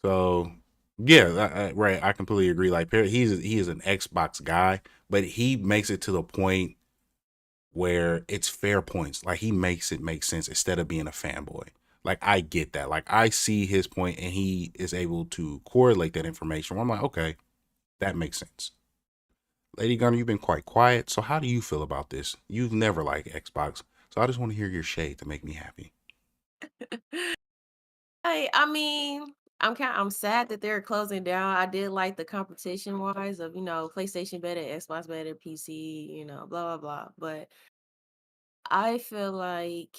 So yeah, right. I completely agree. Like he is an Xbox guy, but he makes it to the point where it's fair points. Like he makes it make sense instead of being a fanboy. Like I get that. Like I see his point, and he is able to correlate that information. I'm like, okay, that makes sense. Lady Gunner, you've been quite quiet. So how do you feel about this? You've never liked Xbox, so I just want to hear your shade to make me happy. I mean, I'm sad that they're closing down. I did like the competition wise of, PlayStation better, Xbox better, PC, blah blah blah. But I feel like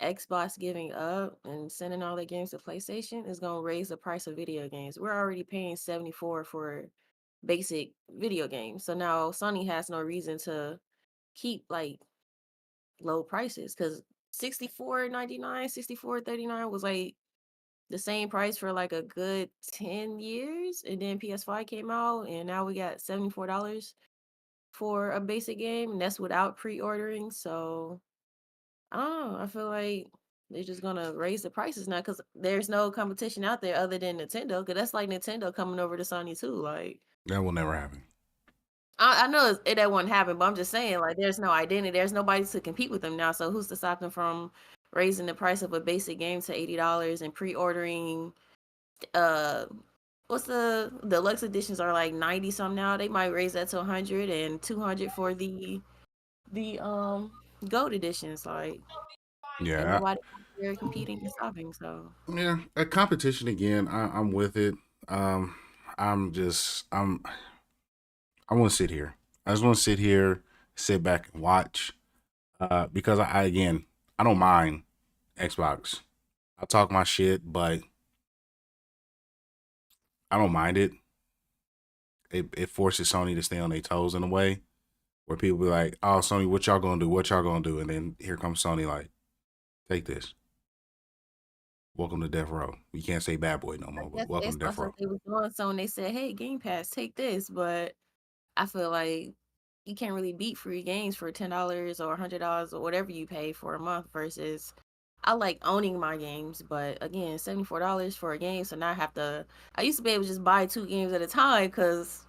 Xbox giving up and sending all their games to PlayStation is gonna raise the price of video games. We're already paying 74 for basic video games. So now Sony has no reason to keep like low prices because 64.99, 64.39 was like the same price for like a good 10 years, and then PS5 came out and now we got $74 for a basic game, and that's without pre-ordering. So I don't know, I feel like they're just gonna raise the prices now because there's no competition out there other than Nintendo, because that's like Nintendo coming over to Sony too. Like That will never happen. I know that won't happen, but I'm just saying, like, there's no identity, there's nobody to compete with them now, so who's to stop them from raising the price of a basic game to $80 and pre-ordering uh what's the deluxe editions are like 90 some now. They might raise that to 100 and 200 for the gold editions. Like ain't Yeah, nobody out there competing and stopping. So a competition again. I'm with it. Um, I'm I want to sit here. I just want to sit here, sit back and watch. Because I don't mind Xbox. I talk my shit, but I don't mind it. It forces Sony to stay on their toes in a way where people be like, "Oh, Sony, what y'all gonna do? What y'all gonna do?" And then here comes Sony, like, take this. Welcome to Death Row. We can't say bad boy no I more, but guess welcome to Xbox Death thought Row. they was doing so, and they said, "Hey, Game Pass, take this." But I feel like you can't really beat free games for $10 or $100 or whatever you pay for a month. Versus, I like owning my games, but again, $74 for a game. So now I have to. I used to be able to just buy 2 games at a time because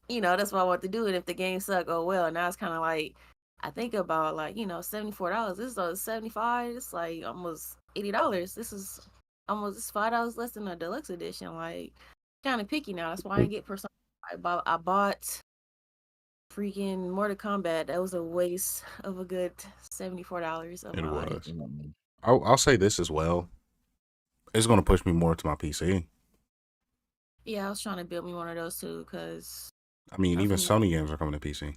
that's what I want to do. And if the game suck, oh well. Now it's kind of like I think about like $74. This is a 75. It's like almost $80. This is almost it's $5 less than a deluxe edition. Like kind of picky now. That's why I didn't get Persona. I bought freaking Mortal Kombat. That was a waste of a good $74 of It my life. was. I'll say this as well. It's going to push me more to my PC. Yeah, I was trying to build me one of those too because I mean, even nothing. Sony games are coming to PC.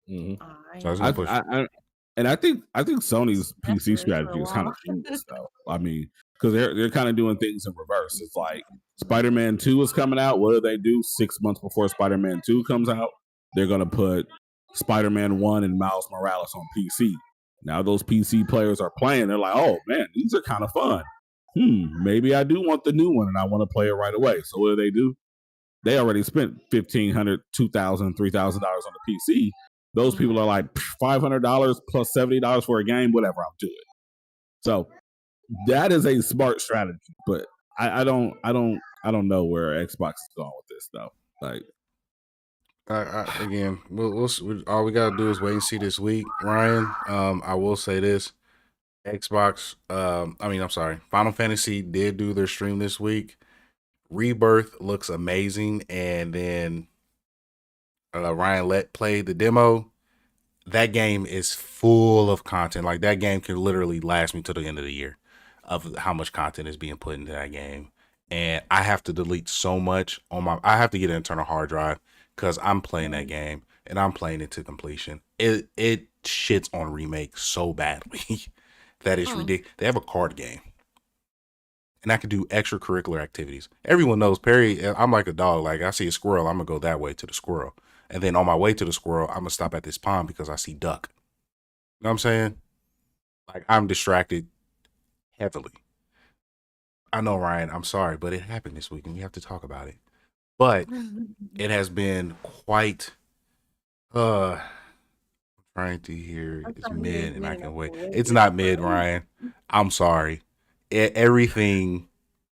Mhm. So it's going to push. I think Sony's That's PC for strategy a is kind of while. genius, though. I mean, because they're kind of doing things in reverse. It's like Spider-Man 2 is coming out. What do? 6 months before Spider-Man 2 comes out, they're gonna put Spider-Man 1 and Miles Morales on PC. Now those PC players are playing. They're like, oh man, these are kind of fun. Maybe I do want the new one and I want to play it right away. So what do? They already spent $1,500, $2,000, $3,000 on the PC. Those people are like $500 plus $70 for a game, whatever. I'll do it. So that is a smart strategy, but I don't know where Xbox is going with this though. Like, again, all we gotta do is wait and see this week, Ryan. I will say this: Xbox. I'm sorry. Final Fantasy did do their stream this week. Rebirth looks amazing, and then Ryan played the demo. That game is full of content. Like that game can literally last me to the end of the year of how much content is being put into that game. And I have to delete so much I have to get an internal hard drive because I'm playing that game and I'm playing it to completion. It shits on remake so badly that it's ridiculous. They have a card game. And I can do extracurricular activities. Everyone knows Perry, I'm like a dog. Like I see a squirrel, I'm gonna go that way to the squirrel. And then on my way to the squirrel, I'm gonna stop at this pond because I see duck. You know what I'm saying? Like I'm distracted heavily. I know, Ryan, I'm sorry, but it happened this week and we have to talk about it. But it has been quite trying to hear it's mid and I can wait. It's not mid, Ryan. I'm sorry. Everything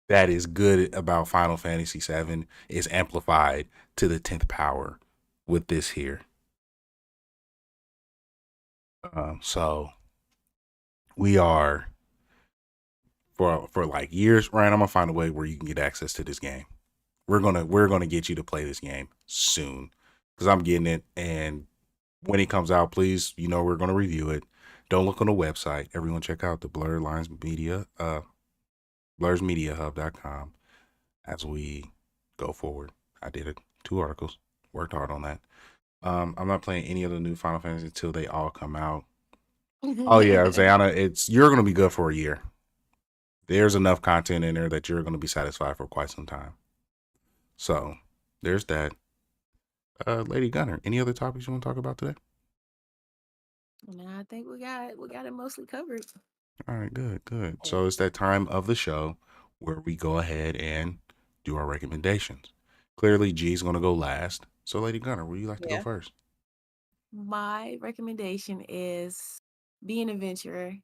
that is good about Final Fantasy VII is amplified to the 10th power with this here. So we are for like years, Ryan. I'm gonna find a way where you can get access to this game. We're gonna get you to play this game soon because I'm getting it, and when it comes out, please, we're gonna review it. Don't look on the website. Everyone, check out the Blerd Lines Media, blerdsmediahub.com as we go forward. I did 2 articles, worked hard on that. I'm not playing any of the new Final Fantasy until they all come out. Oh yeah, Zayana, you're gonna be good for a year. There's enough content in there that you're gonna be satisfied for quite some time. So there's that. Lady Gunner, any other topics you want to talk about today? No, I think we got it mostly covered. All right, good. So it's that time of the show where we go ahead and do our recommendations. Clearly, G's going to go last. So, Lady Gunner, would you like to go first? My recommendation is be an adventurer.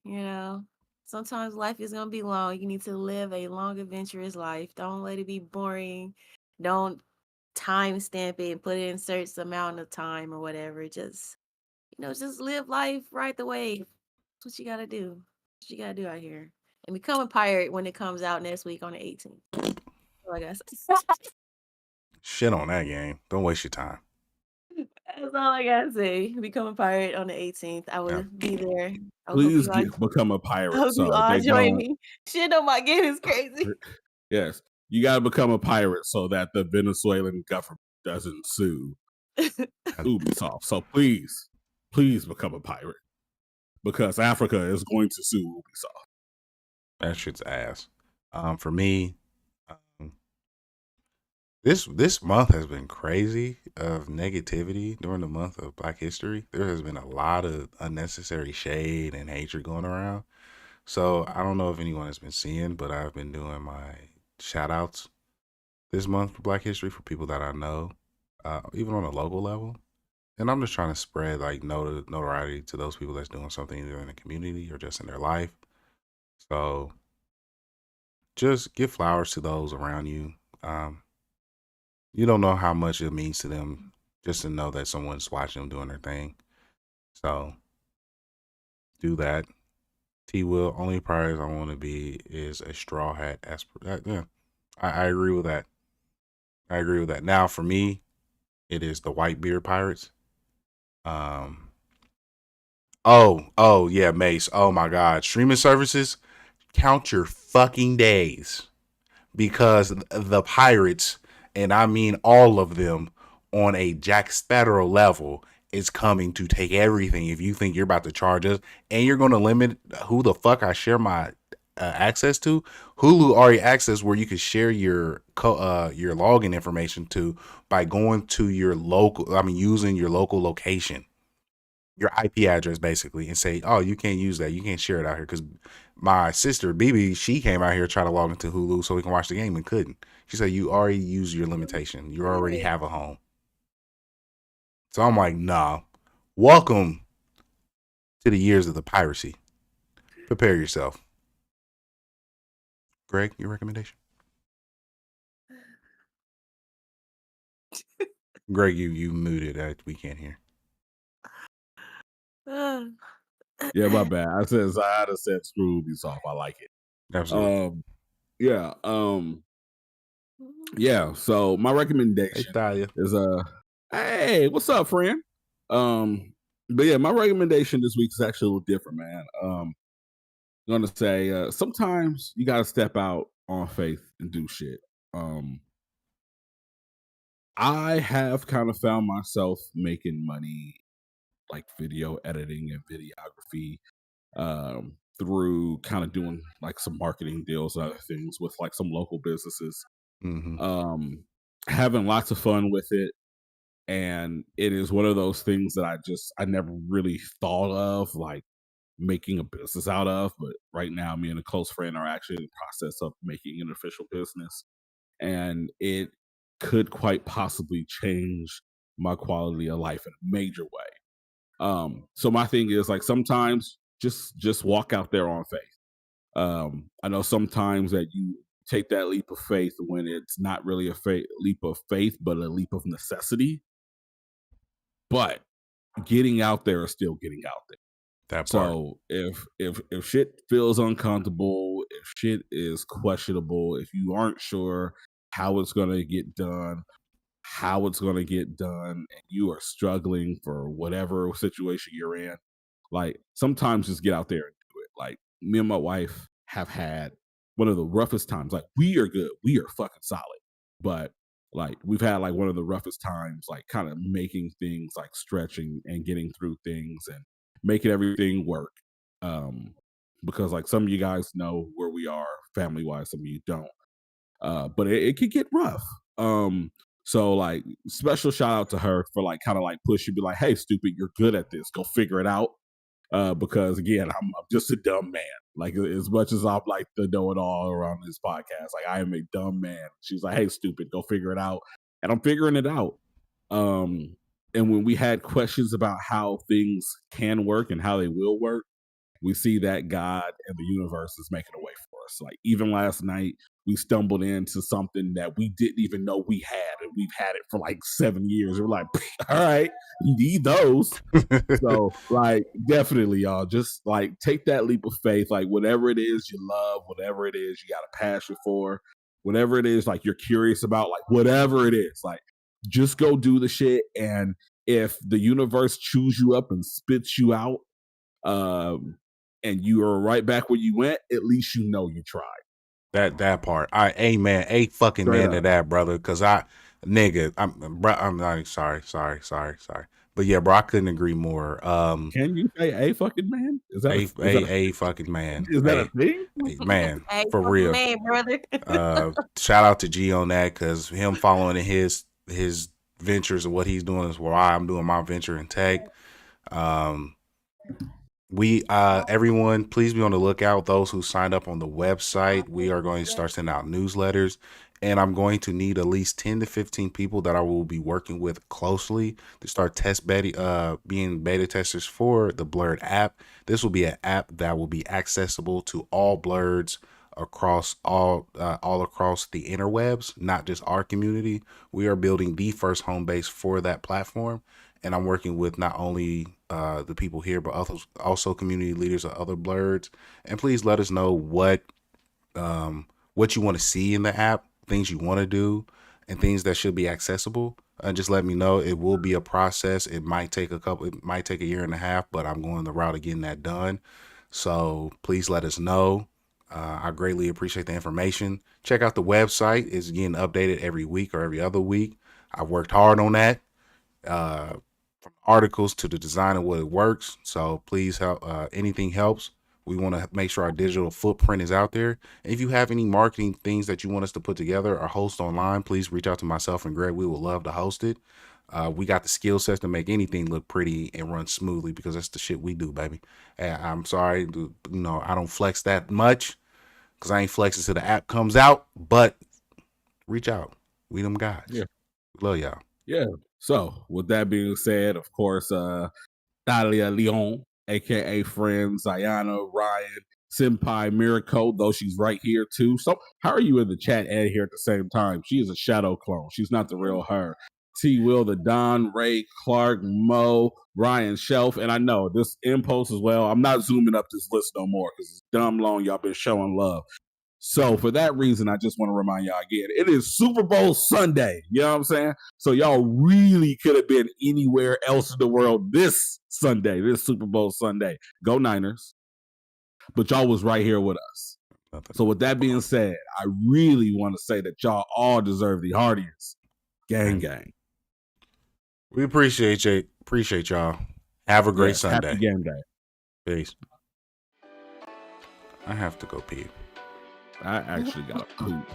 Sometimes life is going to be long. You need to live a long, adventurous life. Don't let it be boring. Don't time stamp it and put it in certain amount of time or whatever. Just live life right the way. That's what you got to do. That's what you got to do out here. And become a pirate when it comes out next week on the 18th. That's all I got to say. Shit on that game. Don't waste your time. That's all I gotta say. Become a pirate on the 18th. I will be there. Please become a pirate. I hope you all join me. Shit on my game is crazy. Yes, you got to become a pirate so that the Venezuelan government doesn't sue Ubisoft. So please become a pirate because Africa is going to sue Ubisoft. That shit's ass. For me, this month has been crazy of negativity during the month of Black History. There has been a lot of unnecessary shade and hatred going around. So I don't know if anyone has been seeing, but I've been doing my shout outs this month for Black History for people that I know, even on a local level. And I'm just trying to spread like notoriety to those people that's doing something either in the community or just in their life. So just give flowers to those around you. You don't know how much it means to them just to know that someone's watching them doing their thing. So do that. T Will, only prize I want to be is a straw hat. Yeah, I agree with that. I agree with that. Now for me, it is the White Beard Pirates. Um. Oh yeah, Mace. Oh my God, streaming services, count your fucking days because the pirates, and I mean all of them, on a Jack Sparrow level, is coming to take everything. If you think you're about to charge us, and you're going to limit who the fuck I share my access to, Hulu already access where you can share your login information to by going to your local. I mean, using your local location, your IP address basically, and say, oh, you can't use that. You can't share it out here because my sister BB, she came out here trying to log into Hulu so we can watch the game and couldn't. She said you already use your limitation. You already have a home. So I'm like, nah. Welcome to the years of the piracy. Prepare yourself. Greg, your recommendation? Greg, you muted. We can't hear. Yeah, my bad. I had to set screw Ubisoft. I like it. Absolutely. Yeah. Yeah. So my recommendation is hey, what's up, friend? But yeah, my recommendation this week is actually a little different, man. I'm gonna say sometimes you gotta step out on faith and do shit. I have kind of found myself making money like video editing and videography through kind of doing like some marketing deals and other things with like some local businesses. Mm-hmm. Having lots of fun with it. And it is one of those things that I never really thought of like making a business out of. But right now, me and a close friend are actually in the process of making an official business. And it could quite possibly change my quality of life in a major way. So my thing is like sometimes just walk out there on faith. I know sometimes that you take that leap of faith when it's not really a leap of faith, but a leap of necessity. But getting out there is still getting out there. That part. So if shit feels uncomfortable, if shit is questionable, if you aren't sure how it's gonna get done, and you are struggling for whatever situation you're in, like sometimes just get out there and do it. Like me and my wife have had one of the roughest times. Like we are good, we are fucking solid, but like we've had like one of the roughest times, like kind of making things like stretching and getting through things and making everything work. Because like some of you guys know where we are family wise, some of you don't. But it could get rough. So like special shout out to her for like kind of like pushing, be like, hey, stupid, you're good at this. Go figure it out. Because again, I'm just a dumb man. Like as much as I'm like the know-it-all around this podcast, like I am a dumb man. She's like, hey, stupid, go figure it out. And I'm figuring it out. And when we had questions about how things can work and how they will work, we see that God and the universe is making a way for us. Like even last night, we stumbled into something that we didn't even know we had, and we've had it for like 7 years. We're like, all right, you need those. So like definitely, y'all, just like take that leap of faith. Like whatever it is you love, whatever it is you got a passion for, whatever it is like you're curious about, like whatever it is, like just go do the shit. And if the universe chews you up and spits you out, and you are right back where you went, at least you know you tried. That part. Amen. A fucking Straight man up. to that, brother. Cause I'm not sorry. But yeah, bro, I couldn't agree more. Can you say a fucking man? Is that a fucking man. Is that a thing? Man, Hey, for real. man, brother. Shout out to G on that, because him following in his ventures and what he's doing is why I'm doing my venture in tech. We everyone, please be on the lookout. Those who signed up on the website, we are going to start sending out newsletters, and I'm going to need at least 10 to 15 people that I will be working with closely to start being beta testers for the Blerd app. This will be an app that will be accessible to all Blerds across all across the interwebs, not just our community. We are building the first home base for that platform, and I'm working with not only the people here, but also community leaders of other Blerds. And please let us know what you want to see in the app, things you want to do, and things that should be accessible. And just let me know. It will be a process. It might take a year and a half, but I'm going the route of getting that done. So please let us know. I greatly appreciate the information. Check out the website. It's getting updated every week or every other week. I've worked hard on that. From articles to the design of what it works. So please help. Anything helps. We want to make sure our digital footprint is out there. And if you have any marketing things that you want us to put together or host online, please reach out to myself and Greg. We would love to host it. We got the skill sets to make anything look pretty and run smoothly because that's the shit we do, baby. And I'm sorry, I don't flex that much because I ain't flexing till the app comes out. But reach out. We them guys. Yeah. Love y'all. Yeah. So with that being said, of course, Thalia Leon, aka friend Ziana, Ryan, Senpai Miracle, though she's right here too. So how are you in the chat and here at the same time? She is a shadow clone. She's not the real her. T Will, the Don, Ray, Clark, Mo, Ryan Shelf, and I know this impulse as well. I'm not zooming up this list no more because it's dumb long. Y'all been showing love. So for that reason, I just want to remind y'all again, it is Super Bowl Sunday. You know what I'm saying? So y'all really could have been anywhere else in the world this Sunday, this Super Bowl Sunday. Go Niners. But y'all was right here with us. So with that being said, I really want to say that y'all all deserve the heartiest. Gang, gang. We appreciate y'all. Have a great Sunday. Happy game day. Peace. I have to go pee. I actually got a poop.